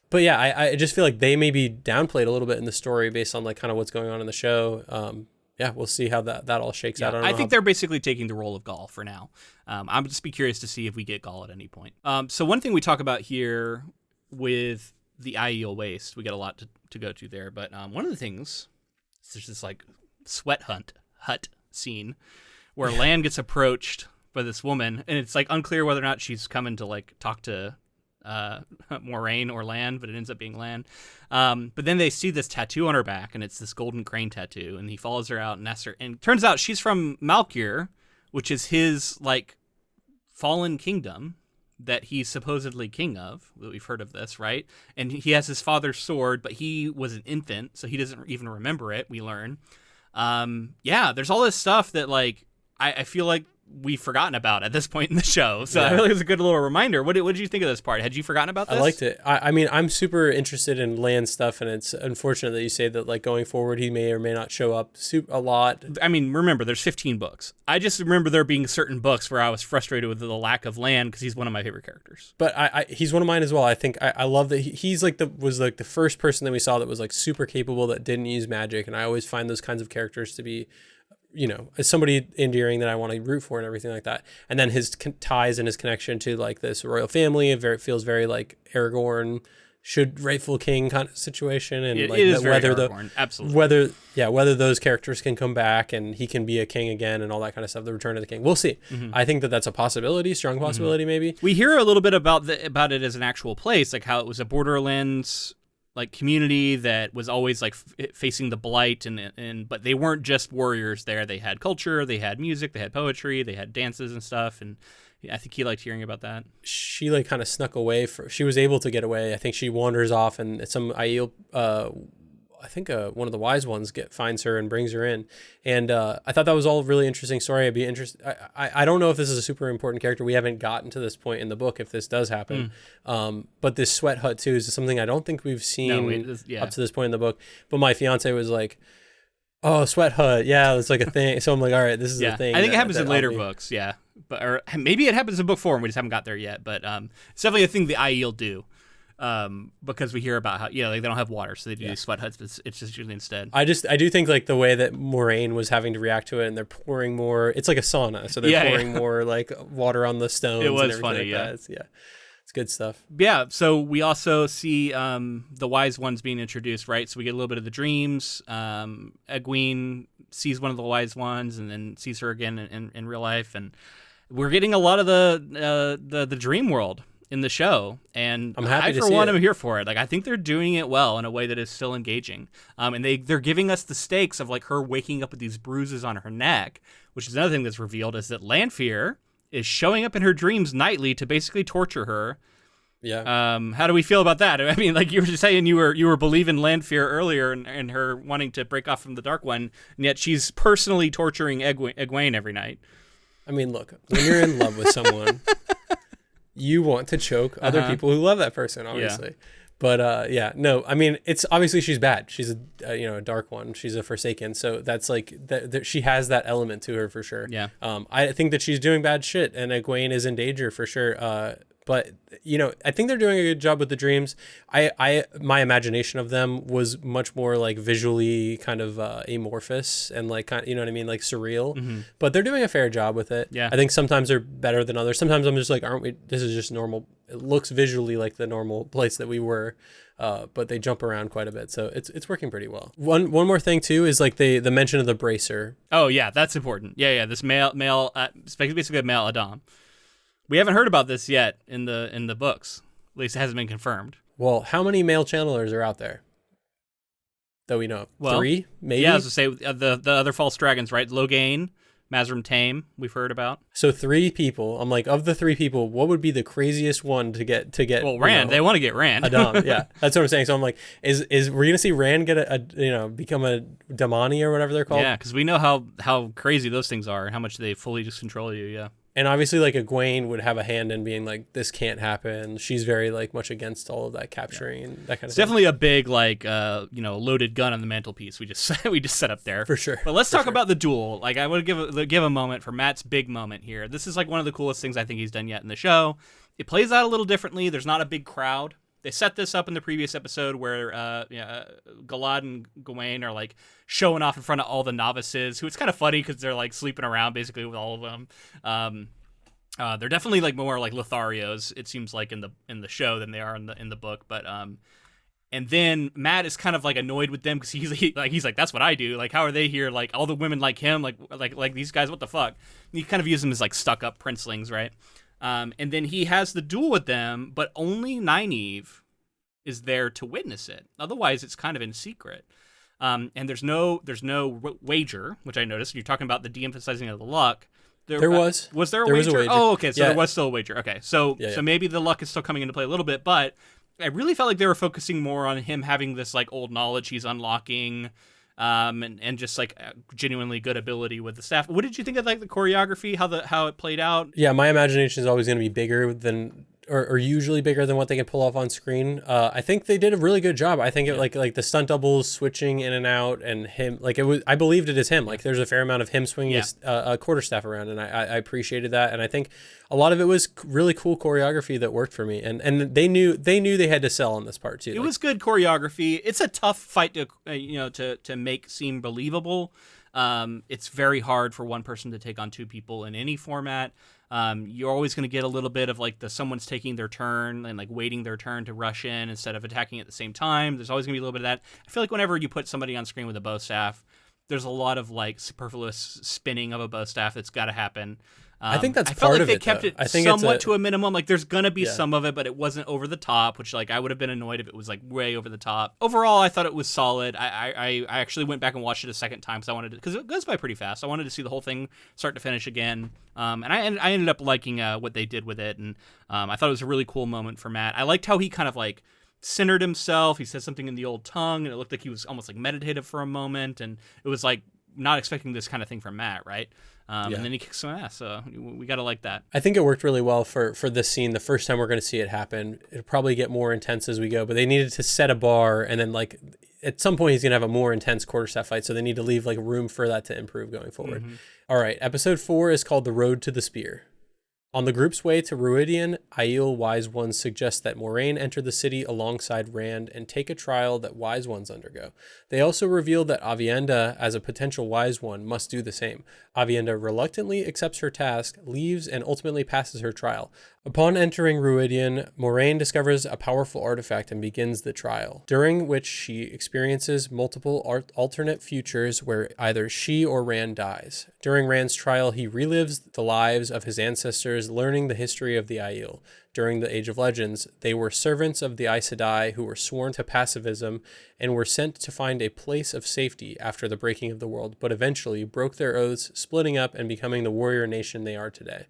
But yeah, I just feel like they may be downplayed a little bit in the story based on like kind of what's going on in the show. Yeah, we'll see how that all shakes out. I think they're basically taking the role of Gaul for now. I'm just be curious to see if we get Gaul at any point. So one thing we talk about here with the Aiel Waste, we got a lot to go to there, but one of the things, there's this like sweat hut scene where Lan gets approached by this woman, and it's like unclear whether or not she's coming to like talk to Moraine or Lan, but it ends up being Lan. But then they see this tattoo on her back, and it's this golden crane tattoo, and he follows her out and asks her, and turns out she's from Malkyr, which is his like fallen kingdom that he's supposedly king of. We've heard of this, right? And he has his father's sword, but he was an infant, so he doesn't even remember it, we learn. There's all this stuff that like I feel like we've forgotten about at this point in the show. So I feel like it's a good little reminder. What did you think of this part? Had you forgotten about this? I liked it. I mean, I'm super interested in Lan stuff, and it's unfortunate that you say that like going forward he may or may not show up a lot. I mean, remember, there's 15 books. I just remember there being certain books where I was frustrated with the lack of Lan because he's one of my favorite characters. But he's one of mine as well. I think I love that he's like was the first person that we saw that was like super capable that didn't use magic, and I always find those kinds of characters to be, you know, as somebody endearing that I want to root for and everything like that. And then his ties and his connection to like this royal family, it feels very like Aragorn, rightful king kind of situation. And it like is very whether Aragorn, absolutely. Whether those characters can come back and he can be a king again and all that kind of stuff, the return of the king. We'll see. Mm-hmm. I think that's a possibility, strong possibility maybe. We hear a little bit about it as an actual place, like how it was a Borderlands like community that was always like facing the blight, and but they weren't just warriors there. They had culture, they had music, they had poetry, they had dances and stuff, and I think he liked hearing about that. She like kind of snuck away. She was able to get away. I think she wanders off, and some Aiel, I think one of the wise ones finds her and brings her in. And I thought that was all a really interesting story. I'd be interested. I don't know if this is a super important character. We haven't gotten to this point in the book if this does happen. But this sweat hut too is something I don't think we've seen up to this point in the book. But my fiance was like, oh, sweat hut. Yeah, it's like a thing. So I'm like, all right, this is a thing. I think it happens in later books. Yeah. Or maybe it happens in book 4 and we just haven't got there yet. But it's definitely a thing the Aiel do. Because we hear about how like they don't have water, so they do these sweat huts, but it's just usually instead. I do think like the way that Moraine was having to react to it, and they're pouring more. It's like a sauna, so they're pouring more like water on the stones. It was and everything funny, like that. It's good stuff. Yeah, so we also see the wise ones being introduced, right? So we get a little bit of the dreams. Egwene sees one of the wise ones, and then sees her again in real life, and we're getting a lot of the dream world in the show, and I'm happy to for see one, it. I'm here for it. Like I think they're doing it well in a way that is still engaging. And they're giving us the stakes of like her waking up with these bruises on her neck, which is another thing that's revealed is that Lanfear is showing up in her dreams nightly to basically torture her Yeah. How do we feel about that? I mean, like you were just saying, you were believing Lanfear earlier, and her wanting to break off from the Dark One, and yet she's personally torturing Egwene every night. I mean, look, when you're in love with someone, you want to choke other people who love that person, obviously. Yeah. But yeah, no, I mean, it's obviously she's bad. She's a Dark One. She's a Forsaken. So that's like she has that element to her for sure. Yeah. I think that she's doing bad shit, and Egwene is in danger for sure. But I think they're doing a good job with the dreams. My imagination of them was much more like visually kind of amorphous and like kind of, you know what I mean, like surreal. Mm-hmm. But they're doing a fair job with it. Yeah. I think sometimes they're better than others. Sometimes I'm just like, aren't we? This is just normal. It looks visually like the normal place that we were, but they jump around quite a bit, so it's working pretty well. One more thing too is like the mention of the bracer. Oh yeah, that's important. Yeah. This male, basically a male Adam. We haven't heard about this yet in the books. At least it hasn't been confirmed. Well, how many male channelers are out there that we know of? Well, 3, maybe? Yeah, I was going to say the other false dragons, right? Loghain, Mazrim Taim, we've heard about. So 3 people. I'm like, of the 3 people, what would be the craziest one to get? Well, Rand. They want to get Rand. Adam, yeah. That's what I'm saying. So I'm like, is we're gonna see Rand get become a Damani or whatever they're called? Yeah, because we know how crazy those things are and how much they fully just control you. Yeah. And obviously, like, Egwene would have a hand in being like, this can't happen. She's very, like, much against all of that capturing and that kind of thing. It's thing. definitely a big, like, loaded gun on the mantelpiece we just set up there. For sure. But let's talk about the duel. Like, I would give a moment for Matt's big moment here. This is, like, one of the coolest things I think he's done yet in the show. It plays out a little differently. There's not a big crowd. They set this up in the previous episode where Galad and Gawain are, like, showing off in front of all the novices, who it's kind of funny because they're, like, sleeping around basically with all of them. They're definitely like more like Lotharios, it seems like in the show than they are in the book. But and then Matt is kind of like annoyed with them because he's like that's what I do. Like, how are they here? Like, all the women like him, like these guys. What the fuck? And he kind of views them as like stuck up princelings, right? And then he has the duel with them, but only Nynaeve is there to witness it. Otherwise, it's kind of in secret. And there's no wager, which I noticed. You're talking about the de-emphasizing of the luck. There was. Was there a there wager? Was a wager? Oh, okay. So there was still a wager. Okay. So yeah. Maybe the luck is still coming into play a little bit, but I really felt like they were focusing more on him having this like old knowledge he's unlocking, and just like genuinely good ability with the staff. What did you think of like the choreography? How it played out? Yeah, my imagination is always going to be bigger than. Or usually bigger than what they can pull off on screen. I think they did a really good job. I think it like the stunt doubles switching in and out and him like it was. I believed it is him. Like there's a fair amount of him swinging a quarterstaff around, and I appreciated that. And I think a lot of it was really cool choreography that worked for me. And they knew they had to sell on this part too. It was good choreography. It's a tough fight to make seem believable. It's very hard for one person to take on 2 people in any format. You're always going to get a little bit of like someone's taking their turn and like waiting their turn to rush in instead of attacking at the same time. There's always going to be a little bit of that. I feel like whenever you put somebody on screen with a bow staff, there's a lot of like superfluous spinning of a bow staff that's got to happen. I think that's I part felt like of they it. kept though. it I think somewhat to a minimum. Like there's gonna be Yeah. some of it, but it wasn't over the top. Which like I would have been annoyed if it was like way over the top. Overall, I thought it was solid. I actually went back and watched it a second time because I wanted to, because it goes by pretty fast. I wanted to see the whole thing start to finish again. And I ended up liking what they did with it, and I thought it was a really cool moment for Matt. I liked how he kind of like centered himself. He said something in the old tongue, and it looked like he was almost like meditative for a moment, and it was like not expecting this kind of thing from Matt, right? And then he kicks some ass, so we gotta like that. I think it worked really well for this scene. The first time we're going to see it happen, it'll probably get more intense as we go, but they needed to set a bar, and then like at some point he's going to have a more intense quarterstaff fight, so they need to leave like room for that to improve going forward. Mm-hmm. All right, episode 4 is called The Road to the Spear. On the group's way to Rhuidean, Aiel Wise Ones suggest that Moraine enter the city alongside Rand and take a trial that Wise Ones undergo. They also reveal that Aviendha, as a potential Wise One, must do the same. Aviendha reluctantly accepts her task, leaves, and ultimately passes her trial. Upon entering Rhuidean, Moraine discovers a powerful artifact and begins the trial, during which she experiences multiple alternate futures where either she or Rand dies. During Rand's trial, he relives the lives of his ancestors, learning the history of the Aiel. During the Age of Legends, they were servants of the Aes Sedai who were sworn to pacifism and were sent to find a place of safety after the breaking of the world, but eventually broke their oaths, splitting up and becoming the warrior nation they are today.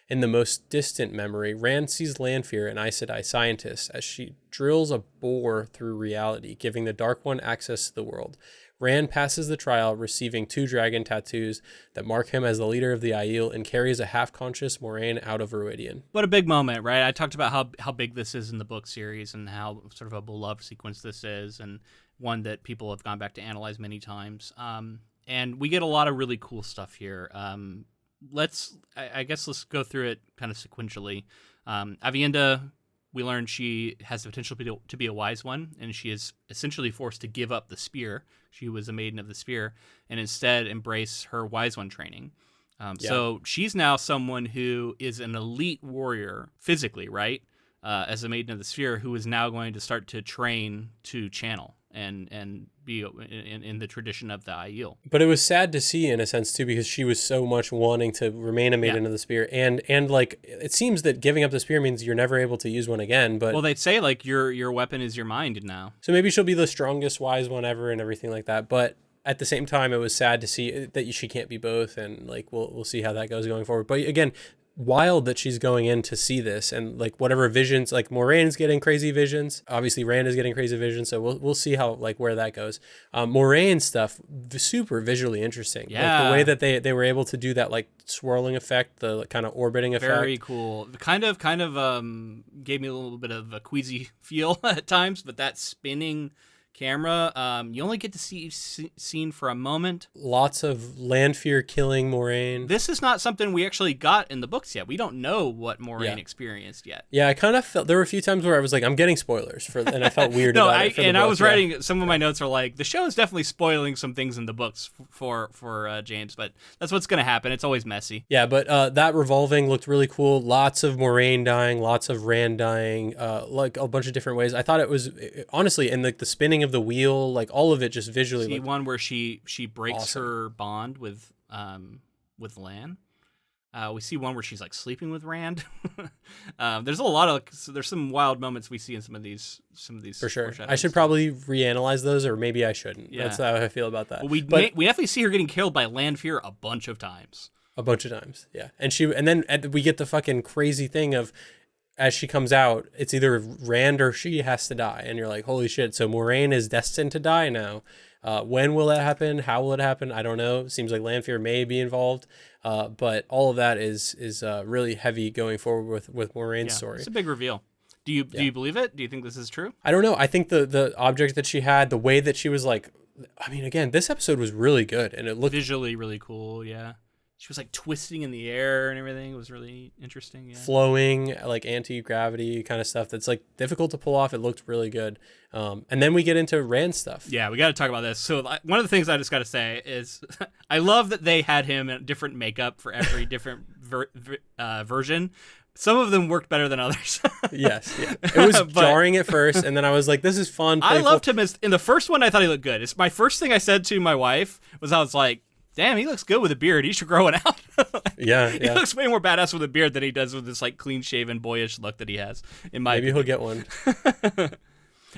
In the most distant memory, Rand sees Lanfear, an Aes Sedai scientist, as she drills a bore through reality, giving the Dark One access to the world. Rand passes the trial, receiving 2 dragon tattoos that mark him as the leader of the Aiel, and carries a half-conscious Moraine out of Viridian. What a big moment, right? I talked about how big this is in the book series and how sort of a beloved sequence this is, and one that people have gone back to analyze many times. And we get a lot of really cool stuff here. Let's go through it kind of sequentially. Aviendha, we learned she has the potential to be a wise one, and she is essentially forced to give up the spear. She was a maiden of the spear, and instead embrace her wise one training. So she's now someone who is an elite warrior physically, right? As a maiden of the sphere, who is now going to start to train to channel and be in the tradition of the Aiel. But it was sad to see in a sense too, because she was so much wanting to remain a maiden of the spear, and like it seems that giving up the spear means you're never able to use one again. But well, they'd say like your weapon is your mind now. So maybe she'll be the strongest wise one ever and everything like that. But at the same time, it was sad to see that she can't be both, and like we'll see how that goes going forward. But again, wild that she's going in to see this, and like whatever visions, like Moraine's getting crazy visions, obviously Rand is getting crazy visions, so we'll see how like where that goes. Moraine stuff, super visually interesting. Like the way that they were able to do that like swirling effect, the like, kind of orbiting effect, very cool. Kind of gave me a little bit of a queasy feel at times, but that spinning camera, you only get to see seen for a moment. Lots of Lanfear killing Moraine. This is not something we actually got in the books yet. We don't know what Moraine experienced yet. Yeah, I kind of felt there were a few times where I was like, I'm getting spoilers and I felt weird about it. I was writing some of my notes are like the show is definitely spoiling some things in the books for James, but that's what's going to happen. It's always messy. Yeah, but that revolving looked really cool. Lots of Moraine dying, lots of Rand dying, like a bunch of different ways. I thought it was honestly, and like the spinning of the wheel, like all of it just visually. See one where she breaks her bond with Lan. We see one where she's like sleeping with Rand. There's some wild moments we see in some of these for sure. I should probably reanalyze those, or maybe I shouldn't. Yeah. That's how I feel about that. Well, we definitely see her getting killed by Lanfear a bunch of times. Yeah. And then we get the fucking crazy thing of, as she comes out, it's either Rand or she has to die. And you're like, holy shit. So Moraine is destined to die now. When will that happen? How will it happen? I don't know. Seems like Lanfear may be involved. But all of that is really heavy going forward with Moraine's story. It's a big reveal. Do you believe it? Do you think this is true? I don't know. I think the object that she had, the way that she was like, I mean, again, this episode was really good, and it looked visually really cool. Yeah. She was like twisting in the air and everything. It was really interesting. Yeah. Flowing, like anti-gravity kind of stuff that's like difficult to pull off. It looked really good. And then we get into Rand stuff. Yeah, we got to talk about this. So one of the things I just got to say is I love that they had him in different makeup for every different version. Some of them worked better than others. Yes, yeah. It was jarring at first, and then I was like, this is fun. Playful. I loved him in the first one. I thought he looked good. It's my first thing I said to my wife was I was like, damn, he looks good with a beard. He should grow it out. Yeah. He looks way more badass with a beard than he does with this like clean-shaven, boyish look that he has. Maybe he'll get one.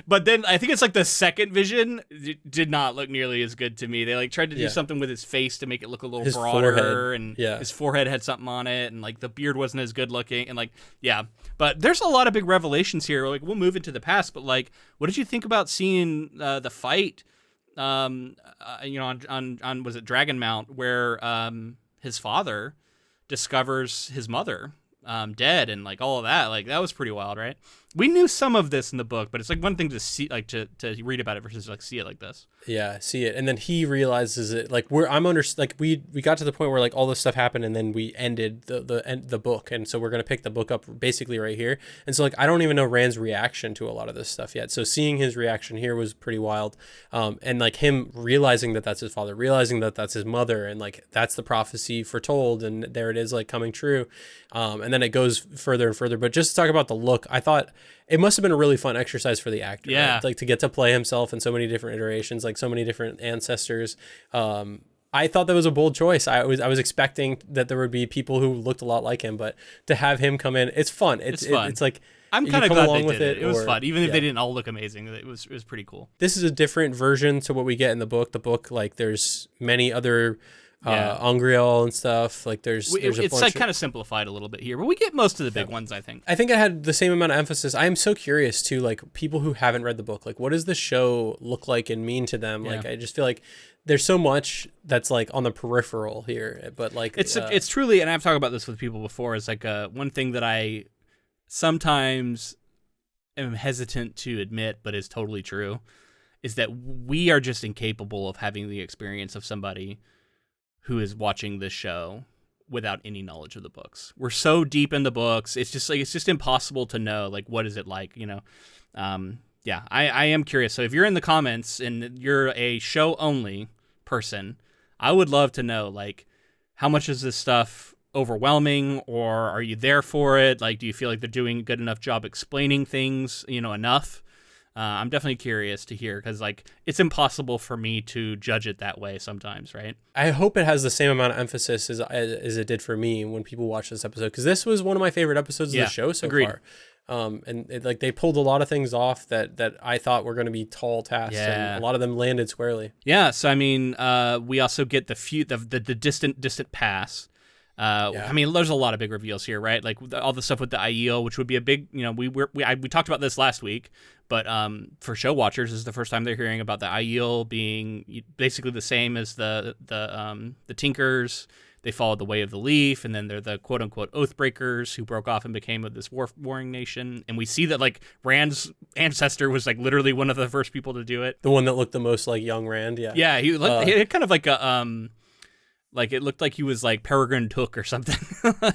But then I think it's like the second vision did not look nearly as good to me. They like tried to do something with his face to make it look a little broader, forehead. And his forehead had something on it, and like the beard wasn't as good looking, and like But there's a lot of big revelations here. Like we'll move into the past, but like, what did you think about seeing the fight? On was it Dragon Mount, where his father discovers his mother dead, and like all of that, like that was pretty wild, right? We knew some of this in the book, but it's like one thing to see, like to read about it versus like see it like this. Yeah, see it, and then he realizes it. Like we got to the point where like all this stuff happened, and then we ended the book, and so we're gonna pick the book up basically right here. And so like I don't even know Rand's reaction to a lot of this stuff yet. So seeing his reaction here was pretty wild, and like him realizing that that's his father, realizing that that's his mother, and like that's the prophecy foretold, and there it is, like coming true. And then it goes further and further. But just to talk about the look, I thought it must have been a really fun exercise for the actor. Yeah. Right? Like to get to play himself in so many different iterations, like so many different ancestors. I thought that was a bold choice. I was expecting that there would be people who looked a lot like him, but to have him come in, it's fun. It's fun. It's like I'm kind of glad they did it. It was fun, even if they didn't all look amazing. It was pretty cool. This is a different version to what we get in the book. The book, like there's many other Angriel and stuff. Like there's a it's bunch like kind of simplified a little bit here, but we get most of the big ones, I think. I think it had the same amount of emphasis. I am so curious too, like people who haven't read the book, like what does the show look like and mean to them? Like I just feel like there's so much that's like on the peripheral here, but like it's truly, and I've talked about this with people before, is like one thing that I sometimes am hesitant to admit, but is totally true, is that we are just incapable of having the experience of somebody who is watching this show without any knowledge of the books. We're so deep in the books. It's just impossible to know, like, what is it like, you know? I am curious. So if you're in the comments and you're a show only person, I would love to know, like, how much is this stuff overwhelming, or are you there for it? Like, do you feel like they're doing a good enough job explaining things, you know, enough? I'm definitely curious to hear, because like it's impossible for me to judge it that way sometimes, right? I hope it has the same amount of emphasis as it did for me when people watch this episode, because this was one of my favorite episodes of the show so far. And like they pulled a lot of things off that I thought were going to be tall tasks, and a lot of them landed squarely. Yeah, so I mean, we also get the distant past. I mean, there's a lot of big reveals here, right? Like all the stuff with the Aiel, which would be a big, you know, we talked about this last week, but for show watchers, this is the first time they're hearing about the Aiel being basically the same as the Tinkers. They followed the way of the leaf, and then they're the quote unquote Oathbreakers who broke off and became this warring nation. And we see that like Rand's ancestor was like literally one of the first people to do it. The one that looked the most like young Rand, yeah. Yeah, he had kind of like a like it looked like he was like Peregrine Took or something.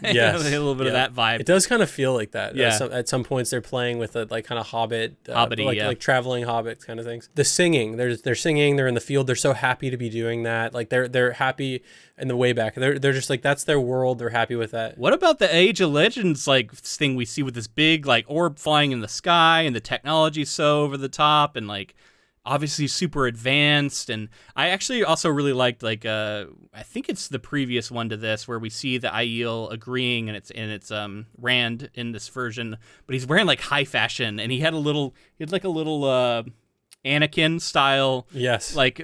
Yes, a little bit of that vibe. It does kind of feel like that. Yeah. At some points they're playing with a like kind of hobbity, like traveling hobbit kind of things. The singing, they're singing. They're in the field. They're so happy to be doing that. Like they're happy in the way back. They're just like that's their world. They're happy with that. What about the Age of Legends like thing we see with this big like orb flying in the sky, and the technology so over the top, and like obviously super advanced? And I actually also really liked like I think it's the previous one to this where we see the Aiel agreeing, and it's Rand in this version, but he's wearing like high fashion, and he had a little Anakin style, like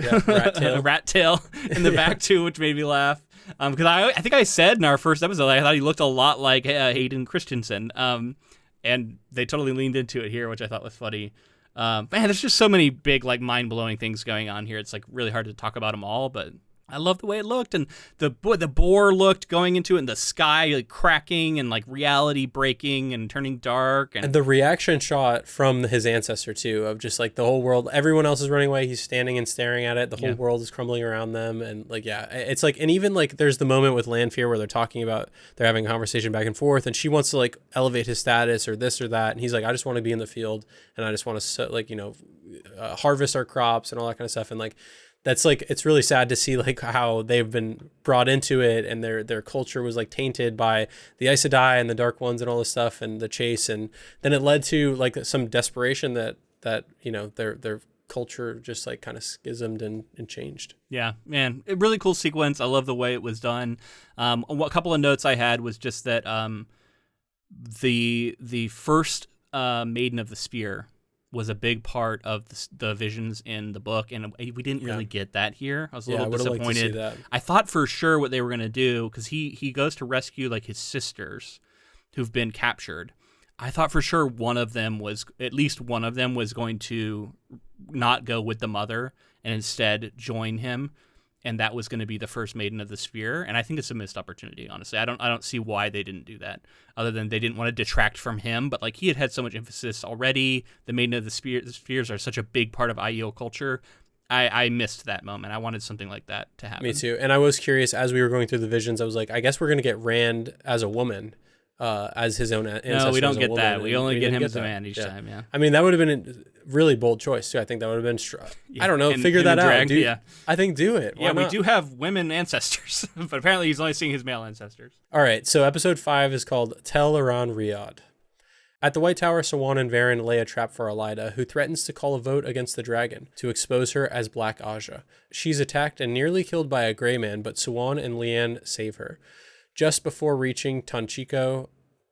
rat tail in the back too, which made me laugh. Because I think I said in our first episode I thought he looked a lot like Hayden Christensen, and they totally leaned into it here, which I thought was funny. Man, there's just so many big, like, mind-blowing things going on here. It's like really hard to talk about them all, but I love the way it looked, and the boar looked going into it, and the sky like cracking and like reality breaking and turning dark, and the reaction shot from his ancestor too, of just like the whole world, everyone else is running away, he's standing and staring at it, the whole world is crumbling around them, and like it's like, and even like there's the moment with Lanfear where they're talking about, they're having a conversation back and forth, and she wants to like elevate his status or this or that, and he's like, I just want to be in the field, and I just want to like, you know, harvest our crops and all that kind of stuff, and like that's like, it's really sad to see like how they've been brought into it, and their culture was like tainted by the Aes Sedai and the Dark Ones and all this stuff and the chase, and then it led to like some desperation that you know their culture just like kind of schismed and changed. Yeah, man, a really cool sequence. I love the way it was done. A couple of notes I had was just that the first Maiden of the Spear was a big part of the visions in the book, and we didn't really get that here. I was a little disappointed. Like I thought for sure what they were going to do, because he goes to rescue like his sisters who've been captured. I thought for sure at least one of them was going to not go with the mother and instead join him, and that was going to be the first Maiden of the Spear. And I think it's a missed opportunity, honestly. I don't see why they didn't do that, other than they didn't want to detract from him. But like he had so much emphasis already. The Maiden of the Spears are such a big part of Aiel culture. I missed that moment. I wanted something like that to happen. Me too. And I was curious as we were going through the visions. I was like, I guess we're going to get Rand as a woman. As his own ancestor. No, we don't get that. We only get him as a man each time. Yeah. I mean, that would have been a really bold choice too. I think that would have been. I don't know. Figure that out. Dude. I think do it. Why not? We do have women ancestors, but apparently he's only seeing his male ancestors. All right. So episode 5 is called Tel'aran'rhiod. At the White Tower, Siwan and Varen lay a trap for Elaida, who threatens to call a vote against the dragon to expose her as Black Aja. She's attacked and nearly killed by a gray man, but Siwan and Leanne save her. Just before reaching Tanchico,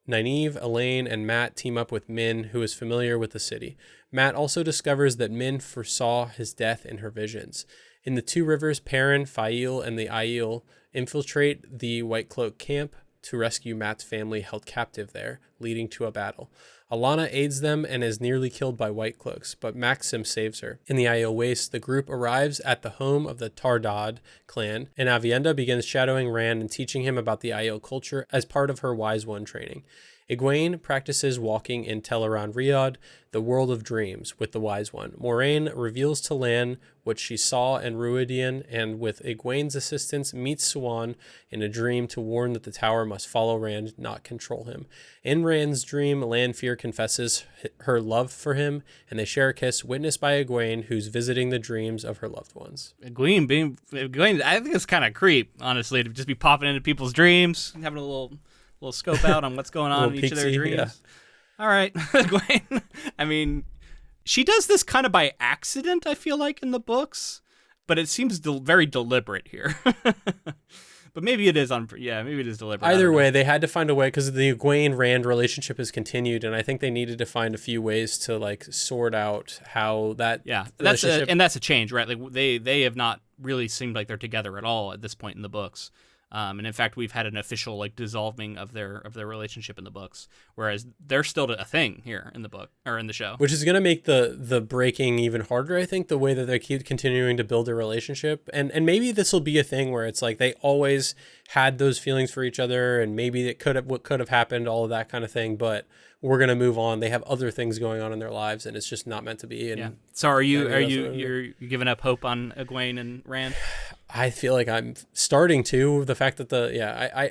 Nynaeve, Elaine, and Matt team up with Min, who is familiar with the city. Matt also discovers that Min foresaw his death in her visions. In the Two Rivers, Perrin, Fail, and the Aiel infiltrate the White Cloak camp to rescue Matt's family held captive there, leading to a battle. Alana aids them and is nearly killed by White Cloaks, but Maxim saves her. In the Aiel Waste, the group arrives at the home of the Tardad clan, and Avienda begins shadowing Rand and teaching him about the Aiel culture as part of her Wise One training. Egwene practices walking in Tel'aran'rhiod, the world of dreams, with the Wise One. Moraine reveals to Lan what she saw in Ruidian, and with Egwene's assistance meets Swan in a dream to warn that the tower must follow Rand, not control him. In Rand's dream, Lanfear confesses her love for him, and they share a kiss witnessed by Egwene, who's visiting the dreams of her loved ones. Egwene, I think it's kind of creep, honestly, to just be popping into people's dreams, having a little scope out on what's going on in each of their dreams. Yeah. All right, Egwene. I mean, she does this kind of by accident, I feel like, in the books, but it seems very deliberate here. But maybe it is maybe it is deliberate. Either way, they had to find a way, because the Egwene-Rand relationship has continued, and I think they needed to find a few ways to like sort out how that. Yeah, that's a change, right? Like they have not really seemed like they're together at all at this point in the books. And in fact, we've had an official like dissolving of their relationship in the books, whereas they're still a thing here in the book or in the show, which is going to make the breaking even harder. I think the way that they keep continuing to build their relationship, and maybe this will be a thing where it's like they always had those feelings for each other, and maybe what could have happened, all of that kind of thing, but we're going to move on. They have other things going on in their lives, and it's just not meant to be. And yeah. So are you giving up hope on Egwene and Rand? I feel like I'm starting to. The fact that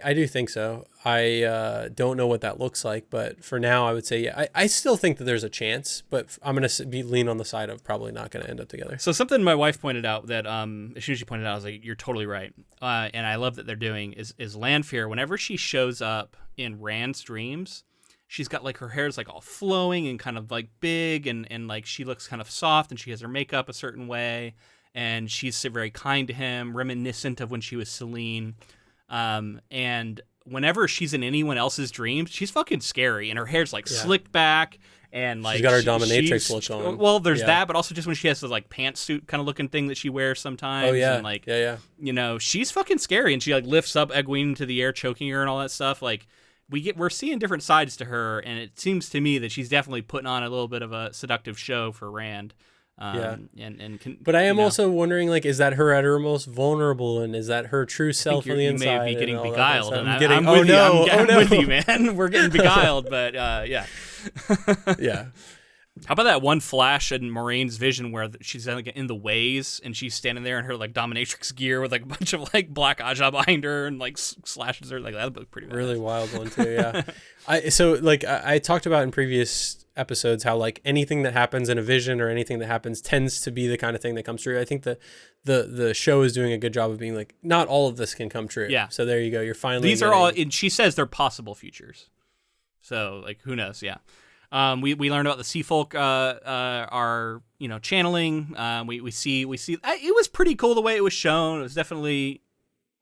I do think so. I don't know what that looks like, but for now, I would say, yeah, I still think that there's a chance, but I'm going to lean on the side of probably not going to end up together. So something my wife pointed out that as soon as she pointed out, I was like, you're totally right. And I love that they're doing is Lanfear, whenever she shows up in Rand's dreams, she's got like her hair's like all flowing and kind of like big and like she looks kind of soft and she has her makeup a certain way. And she's very kind to him, reminiscent of when she was Selene. And whenever she's in anyone else's dreams, she's fucking scary. And her hair's like slicked back. And like she's got her dominatrix look on. Well, there's that, but also just when she has the like pantsuit kind of looking thing that she wears sometimes. Oh, yeah. And like, you know, she's fucking scary. And she like lifts up Egwene into the air, choking her and all that stuff. Like, we're seeing different sides to her. And it seems to me that she's definitely putting on a little bit of a seductive show for Rand. But I am also wondering, like, is that her at her most vulnerable, and is that her true self on the inside? You may be getting beguiled. I'm with you, man. We're getting beguiled, but yeah. Yeah. How about that one flash in Moraine's vision where she's like in the ways and she's standing there in her like dominatrix gear with like a bunch of like black Aja behind her and like slashes her, like that looked pretty bad. Really wild one too, yeah. I talked about in previous episodes how like anything that happens in a vision or anything that happens tends to be the kind of thing that comes true. I think the show is doing a good job of being like, not all of this can come true. Yeah. So there you go. You're finally these are all, and she says they're possible futures. So like who knows? Yeah. We learned about the sea folk are channeling. We see it was pretty cool the way it was shown. It was definitely,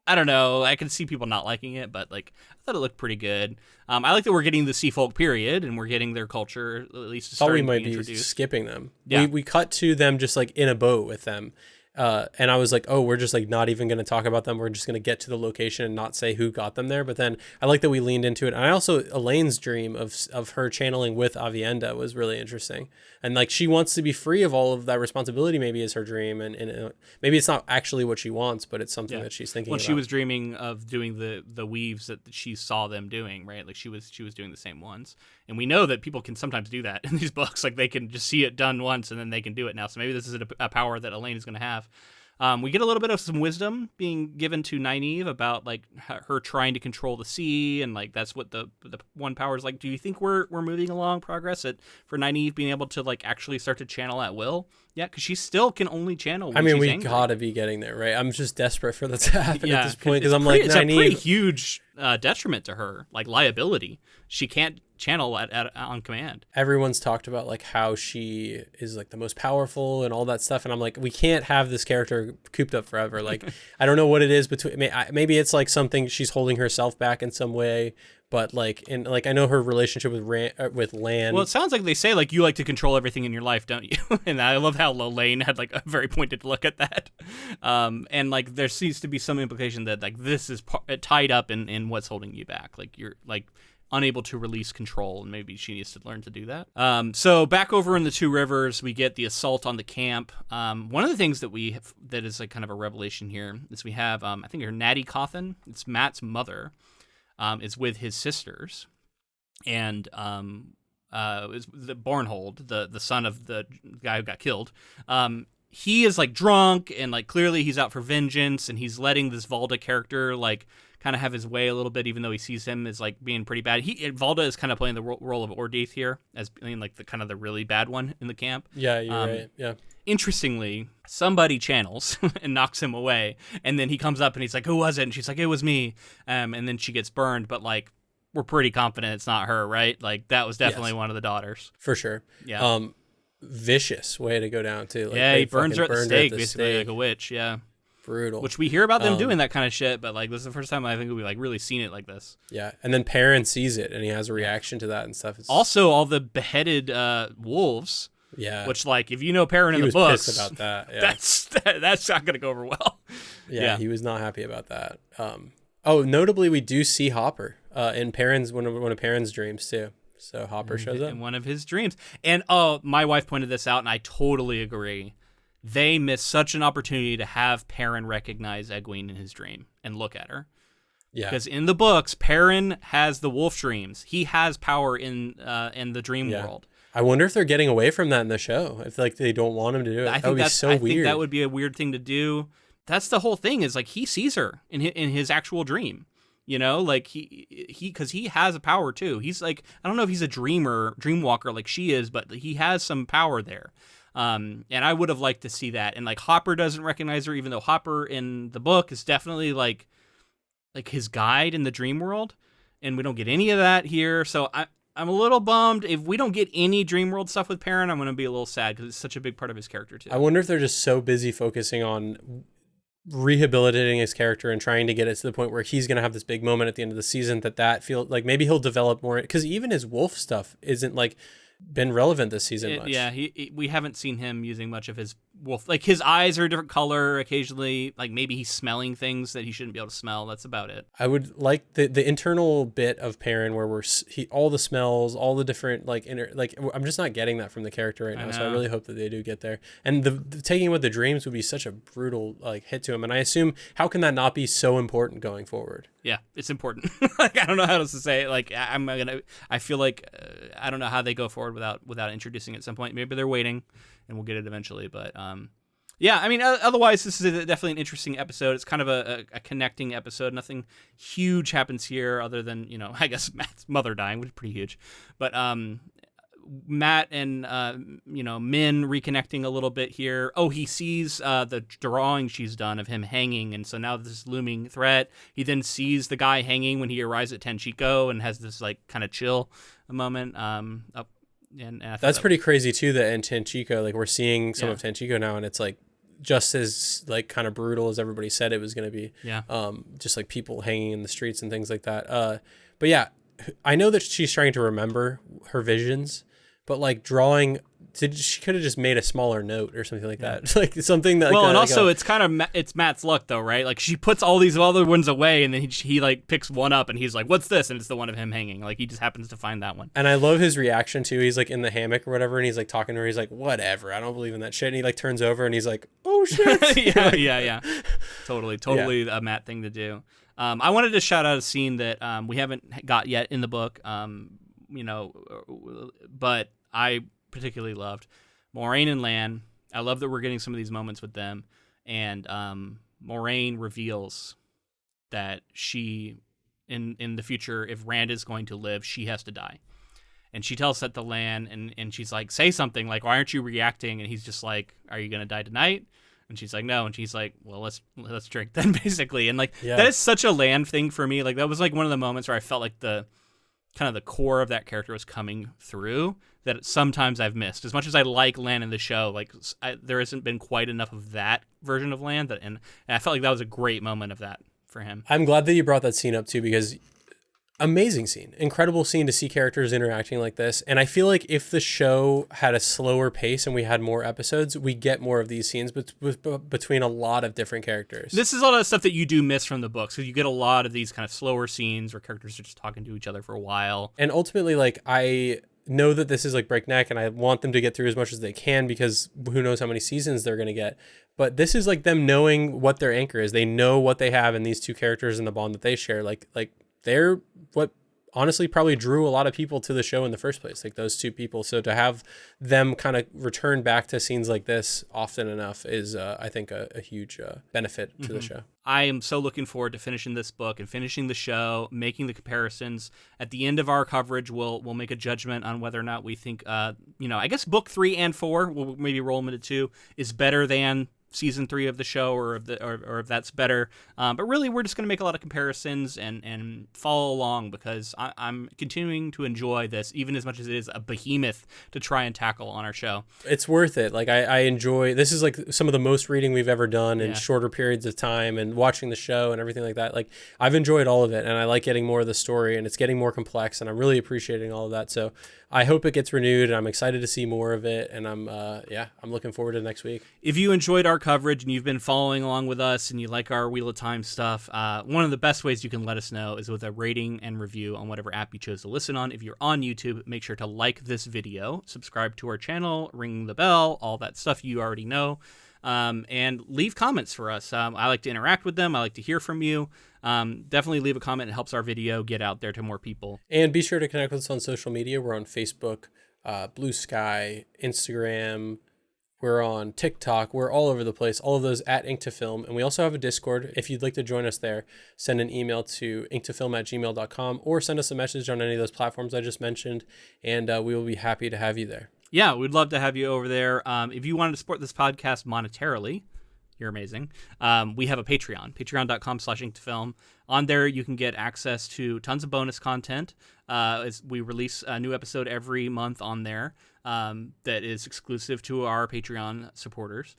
I don't know, I can see people not liking it, but like I thought it looked pretty good. I like that we're getting the sea folk period and we're getting their culture at least. Thought we might be skipping them. Yeah. We cut to them just like in a boat with them. And I was like, oh, we're just like not even going to talk about them. We're just going to get to the location and not say who got them there. But then I like that we leaned into it. And I also, Elaine's dream of her channeling with Avienda was really interesting. And like, she wants to be free of all of that responsibility, maybe is her dream. And maybe it's not actually what she wants, but it's something that she's thinking about. She was dreaming of doing the weaves that she saw them doing, right? Like she was doing the same ones. And we know that people can sometimes do that in these books. Like they can just see it done once and then they can do it now. So maybe this is a power that Elaine is going to have. We get a little bit of some wisdom being given to Nynaeve about like her trying to control the sea, and like that's what the one power is like. Do you think we're moving along progress for Nynaeve being able to like actually start to channel at will? Yeah, because she still can only channel when she's angry. Gotta be getting there, right? I'm just desperate for that to happen at this point because I'm like, it's a pretty huge detriment to her, like liability. She can't channel on command. Everyone's talked about like how she is like the most powerful and all that stuff, and I'm like, we can't have this character cooped up forever. Like I don't know what it is between. Maybe it's like something she's holding herself back in some way, but like I know her relationship with Lan. Well, it sounds like they say like you like to control everything in your life, don't you? And I love how Lane had like a very pointed look at that. And like there seems to be some implication that like this is tied up in what's holding you back. Like you're like unable to release control, and maybe she needs to learn to do that. So back over in the Two Rivers, we get the assault on the camp. One of the things that that is like kind of a revelation here is we have I think her Natty Cawthon. It's Matt's mother. Is with his sisters, and is the Bornhold, the son of the guy who got killed. He is like drunk and like clearly he's out for vengeance, and he's letting this Valda character like kind of have his way a little bit, even though he sees him as like being pretty bad. Valda is kind of playing the role of Ordeith here as being like the kind of the really bad one in the camp. Yeah, you're right. Yeah. Interestingly, somebody channels and knocks him away, and then he comes up and he's like, "Who was it?" And she's like, "It was me." And then she gets burned, but like we're pretty confident it's not her, right? Like that was definitely one of the daughters for sure. Yeah. Vicious way to go down too. Like, yeah, he burns her at the stake, basically like a witch. Yeah. Brutal. Which we hear about them doing that kind of shit, but like this is the first time I think we like really seen it like this. Yeah, and then Perrin sees it and he has a reaction to that and stuff. Also, all the beheaded wolves. Yeah. Which, like, if you know Perrin in the books, pissed about that. Yeah. that's not going to go over well. Yeah, he was not happy about that. Notably, we do see Hopper in Perrin's one of Perrin's dreams too. So Hopper shows up in one of his dreams, and my wife pointed this out, and I totally agree. They missed such an opportunity to have Perrin recognize Egwene in his dream and look at her. Yeah, because in the books, Perrin has the wolf dreams. He has power in the dream world. I wonder if they're getting away from that in the show. If like they don't want him to do it, that would be so weird. I think that would be a weird thing to do. That's the whole thing. Is like he sees her in his actual dream. You know, like because he has a power too. He's like, I don't know if he's a dreamwalker like she is, but he has some power there. And I would have liked to see that. And like Hopper doesn't recognize her, even though Hopper in the book is definitely like his guide in the dream world, and we don't get any of that here. So I'm a little bummed. If we don't get any Dreamworld stuff with Perrin, I'm going to be a little sad because it's such a big part of his character too. I wonder if they're just so busy focusing on rehabilitating his character and trying to get it to the point where he's going to have this big moment at the end of the season that feel like maybe he'll develop more, because even his wolf stuff isn't like been relevant this season much. Yeah, we haven't seen him using much of his wolf. Like his eyes are a different color occasionally. Like maybe he's smelling things that he shouldn't be able to smell. That's about it. I would like the internal bit of Perrin where all the smells, all the different I'm just not getting that from the character right now. So I really hope that they do get there. And the taking with the dreams would be such a brutal like hit to him. And I assume, how can that not be so important going forward? Yeah, it's important. Like I don't know how else to say it. Like I feel like I don't know how they go forward without introducing it at some point. Maybe they're waiting, and we'll get it eventually. But yeah, I mean, otherwise this is definitely an interesting episode. It's kind of a connecting episode. Nothing huge happens here other than I guess Matt's mother dying, which is pretty huge. But Matt and Min reconnecting a little bit here. Oh, he sees the drawing she's done of him hanging, and so now this looming threat. He then sees the guy hanging when he arrives at Tenchiko and has this like kind of chill moment. And that's pretty crazy too. That in Tenchiko, like we're seeing some of Tenchiko now, and it's like just as like kind of brutal as everybody said it was going to be. Yeah. Just like people hanging in the streets and things like that. But yeah, I know that she's trying to remember her visions, but like she could have just made a smaller note or something like that. Like something that. Well, and also it's kind of it's Matt's luck though, right? Like she puts all these other ones away, and then he like picks one up, and he's like, "What's this?" And it's the one of him hanging. Like he just happens to find that one. And I love his reaction too. He's like in the hammock or whatever, and he's like talking to her. He's like, "Whatever, I don't believe in that shit." And he like turns over and he's like, "Oh shit!" yeah. Totally a Matt thing to do. I wanted to shout out a scene that we haven't got yet in the book. But I particularly loved Moiraine and Lan. I love that we're getting some of these moments with them. And Moiraine reveals that she, in the future, if Rand is going to live, she has to die. And she tells that to Lan, and she's like, say something, like, why aren't you reacting? And he's just like, are you going to die tonight? And she's like, no. And she's like, well, let's drink then, basically. And like, that is such a Lan thing for me. Like, that was like one of the moments where I felt like the kind of the core of that character was coming through that sometimes I've missed. As much as I like Lan in the show, like there hasn't been quite enough of that version of Lan, and I felt like that was a great moment of that for him. I'm glad that you brought that scene up too, because Amazing scene, incredible scene to see characters interacting like this. And I feel like if the show had a slower pace and we had more episodes, we get more of these scenes between a lot of different characters. This is all that stuff that you do miss from the books. So you get a lot of these kind of slower scenes where characters are just talking to each other for a while. And ultimately, like, I know that this is like breakneck and I want them to get through as much as they can because who knows how many seasons they're going to get. But this is like them knowing what their anchor is. They know what they have in these two characters and the bond that they share. Like they're what honestly probably drew a lot of people to the show in the first place, like those two people. So to have them kind of return back to scenes like this often enough is, I think, a huge benefit to the show. I am so looking forward to finishing this book and finishing the show, making the comparisons. At the end of our coverage, we'll make a judgment on whether or not we think, I guess book 3 and 4, we'll maybe roll them into 2, is better than season 3 of the show, or if that's better. But really, we're just going to make a lot of comparisons and follow along because I'm continuing to enjoy this, even as much as it is a behemoth to try and tackle on our show. It's worth it. Like I enjoy, this is like some of the most reading we've ever done in shorter periods of time, and watching the show and everything like that. Like I've enjoyed all of it, and I like getting more of the story, and it's getting more complex, and I'm really appreciating all of that. So I hope it gets renewed, and I'm excited to see more of it. And I'm looking forward to next week. If you enjoyed our coverage and you've been following along with us and you like our Wheel of Time stuff, one of the best ways you can let us know is with a rating and review on whatever app you chose to listen on. If you're on YouTube, make sure to like this video, subscribe to our channel, ring the bell, all that stuff you already know, and leave comments for us. I like to interact with them. I like to hear from you. Definitely leave a comment. It helps our video get out there to more people. And be sure to connect with us on social media. We're on Facebook, Blue Sky, Instagram. We're on TikTok. We're all over the place. All of those at Ink2Film. And we also have a Discord. If you'd like to join us there, send an email to ink2film@gmail.com or send us a message on any of those platforms I just mentioned, and we will be happy to have you there. Yeah, we'd love to have you over there. If you wanted to support this podcast monetarily, you're amazing. We have a Patreon, patreon.com/ink2film. On there, you can get access to tons of bonus content. As we release a new episode every month on there that is exclusive to our Patreon supporters.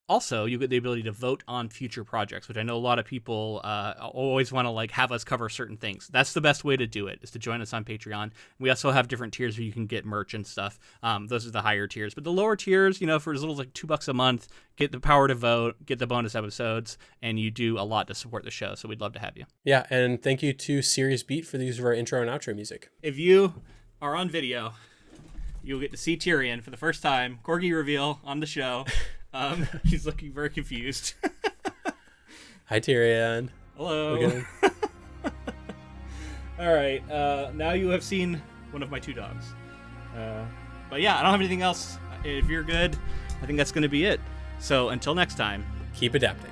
Also, you get the ability to vote on future projects, which I know a lot of people always want to have us cover certain things. That's the best way to do it, is to join us on Patreon. We also have different tiers where you can get merch and stuff. Those are the higher tiers. But the lower tiers, for as little as $2 a month, get the power to vote, get the bonus episodes, and you do a lot to support the show. So we'd love to have you. Yeah, and thank you to Serious Beat for the use of our intro and outro music. If you are on video, you'll get to see Tyrion for the first time. Corgi reveal on the show. He's looking very confused. Hi, Tyrion. Hello. All right. Now you have seen one of my 2 dogs. But yeah, I don't have anything else. If you're good, I think that's going to be it. So until next time, keep adapting.